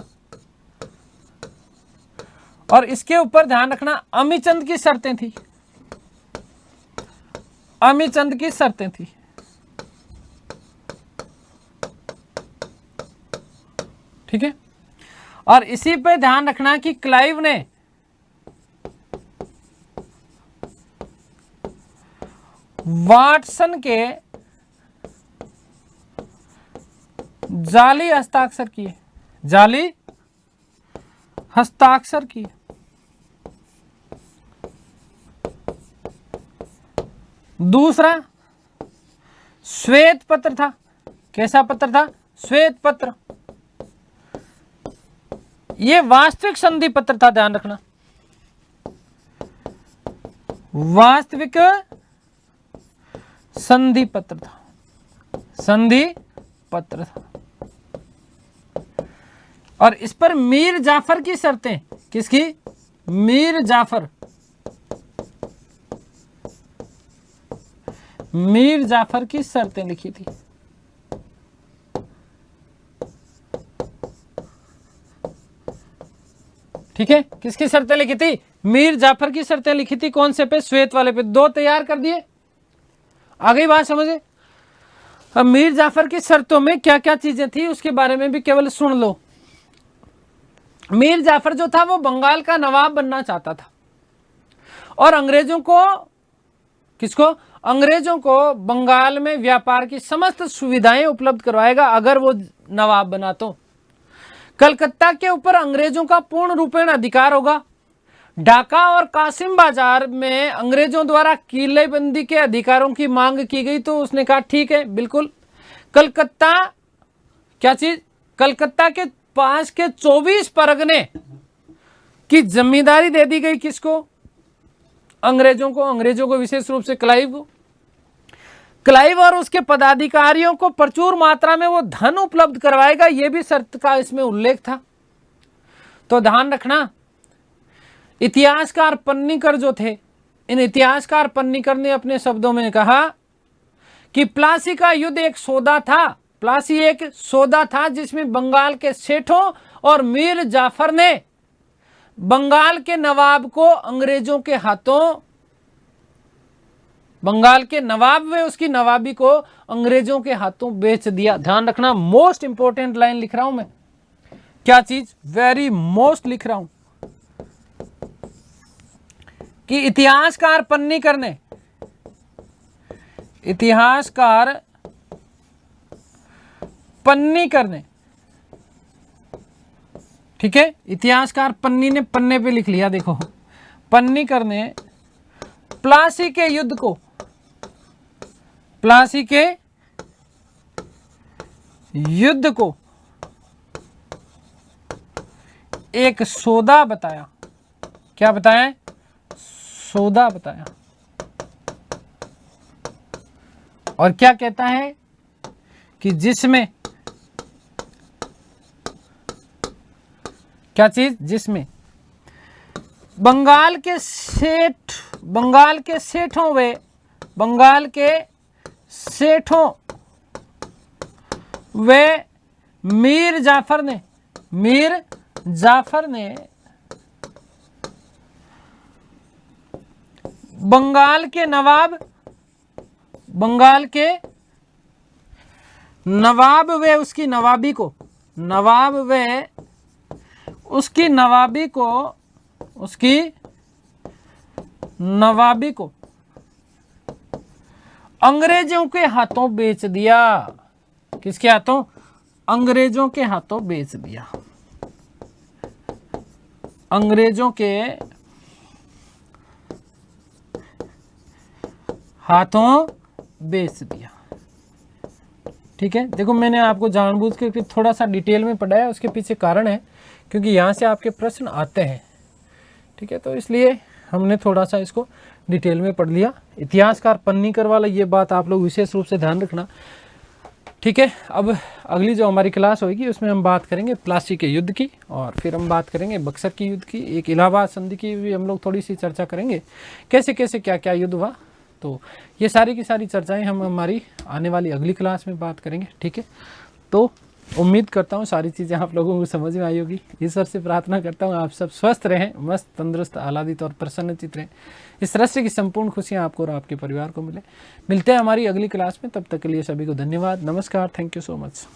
Speaker 1: और इसके ऊपर ध्यान रखना अमीचंद की शर्तें थी। अमीचंद की शर्तें थी। ठीक है, और इसी पे ध्यान रखना कि क्लाइव ने वाटसन के जाली हस्ताक्षर किए। जाली हस्ताक्षर किए। दूसरा श्वेत पत्र था। कैसा पत्र था? श्वेत पत्र। ये वास्तविक संधि पत्र था, ध्यान रखना, वास्तविक संधि पत्र था, संधि पत्र था। और इस पर मीर जाफर की शर्तें, किसकी? मीर जाफर, मीर जाफर की शर्तें लिखी थी। ठीक है, किसकी शर्तें लिखी थी? मीर जाफर की शर्तें लिखी थी। कौन से पे? श्वेत वाले पे। दो तैयार कर दिए, आ गई बात समझे? अब मीर जाफर की शर्तों में क्या क्या चीजें थी उसके बारे में भी केवल सुन लो। मीर जाफर जो था वो बंगाल का नवाब बनना चाहता था और अंग्रेजों को, किसको? अंग्रेजों को बंगाल में व्यापार की समस्त सुविधाएं उपलब्ध करवाएगा अगर वो नवाब बना तो। कलकत्ता के ऊपर अंग्रेजों का पूर्ण रूपेण अधिकार होगा। ढाका और कासिम बाजार में अंग्रेजों द्वारा किलेबंदी के अधिकारों की मांग की गई तो उसने कहा ठीक है, बिल्कुल। कलकत्ता, क्या चीज? कलकत्ता के पास के 24 परगने की जिम्मेदारी दे दी गई, किसको? अंग्रेजों को। अंग्रेजों को विशेष रूप से क्लाइव को। क्लाइव और उसके पदाधिकारियों को प्रचुर मात्रा में वो धन उपलब्ध करवाएगा, यह भी शर्त का इसमें उल्लेख था। तो ध्यान रखना, इतिहासकार पन्नीकर जो थे, इन इतिहासकार पन्नीकर ने अपने शब्दों में कहा कि प्लासी का युद्ध एक सौदा था। प्लासी एक सौदा था जिसमें बंगाल के सेठों और मीर जाफर ने बंगाल के नवाब को अंग्रेजों के हाथों, बंगाल के नवाब व उसकी नवाबी को अंग्रेजों के हाथों बेच दिया। ध्यान रखना, मोस्ट इंपॉर्टेंट लाइन लिख रहा हूं मैं। क्या चीज? वेरी मोस्ट लिख रहा हूं कि इतिहासकार पन्नीकर ने, इतिहासकार पन्नीकर ने, ठीक है, इतिहासकार पन्नी ने पन्ने पे लिख लिया, देखो, पन्नीकर ने प्लासी के युद्ध को, प्लासी के युद्ध को एक सौदा बताया। क्या बताया? सौदा बताया। और क्या कहता है कि जिसमें, क्या चीज? जिसमें बंगाल के सेठ, बंगाल के सेठों वे, बंगाल के सेठों वे मीर जाफर ने, मीर जाफर ने बंगाल के नवाब, बंगाल के नवाब वे उसकी नवाबी को, नवाब वे उसकी नवाबी को, उसकी नवाबी को अंग्रेजों के हाथों बेच दिया। किसके हाथों? अंग्रेजों के हाथों बेच दिया। अंग्रेजों के हाथों बेच दिया। ठीक है, देखो मैंने आपको जानबूझ के थोड़ा सा डिटेल में पढ़ाया, उसके पीछे कारण है क्योंकि यहाँ से आपके प्रश्न आते हैं। ठीक है, तो इसलिए हमने थोड़ा सा इसको डिटेल में पढ़ लिया। इतिहासकार पन्नीकर वाला ये बात आप लोग विशेष रूप से ध्यान रखना। ठीक है, अब अगली जो हमारी क्लास होगी उसमें हम बात करेंगे प्लासी के युद्ध की, और फिर हम बात करेंगे बक्सर की युद्ध की, एक इलाहाबाद संधि की भी हम लोग थोड़ी सी चर्चा करेंगे, कैसे कैसे क्या क्या युद्ध हुआ। तो ये सारी की सारी चर्चाएं हम हमारी आने वाली अगली क्लास में बात करेंगे। ठीक है, तो उम्मीद करता हूँ सारी चीज़ें आप लोगों को समझ में आई होगी। ईश्वर से प्रार्थना करता हूँ आप सब स्वस्थ रहें, मस्त, तंदुरुस्त, आह्लादित और प्रसन्नचित रहें। इस तरह से की संपूर्ण खुशियाँ आपको और आपके परिवार को मिले। मिलते हैं हमारी अगली क्लास में, तब तक के लिए सभी को धन्यवाद, नमस्कार, थैंक यू सो मच।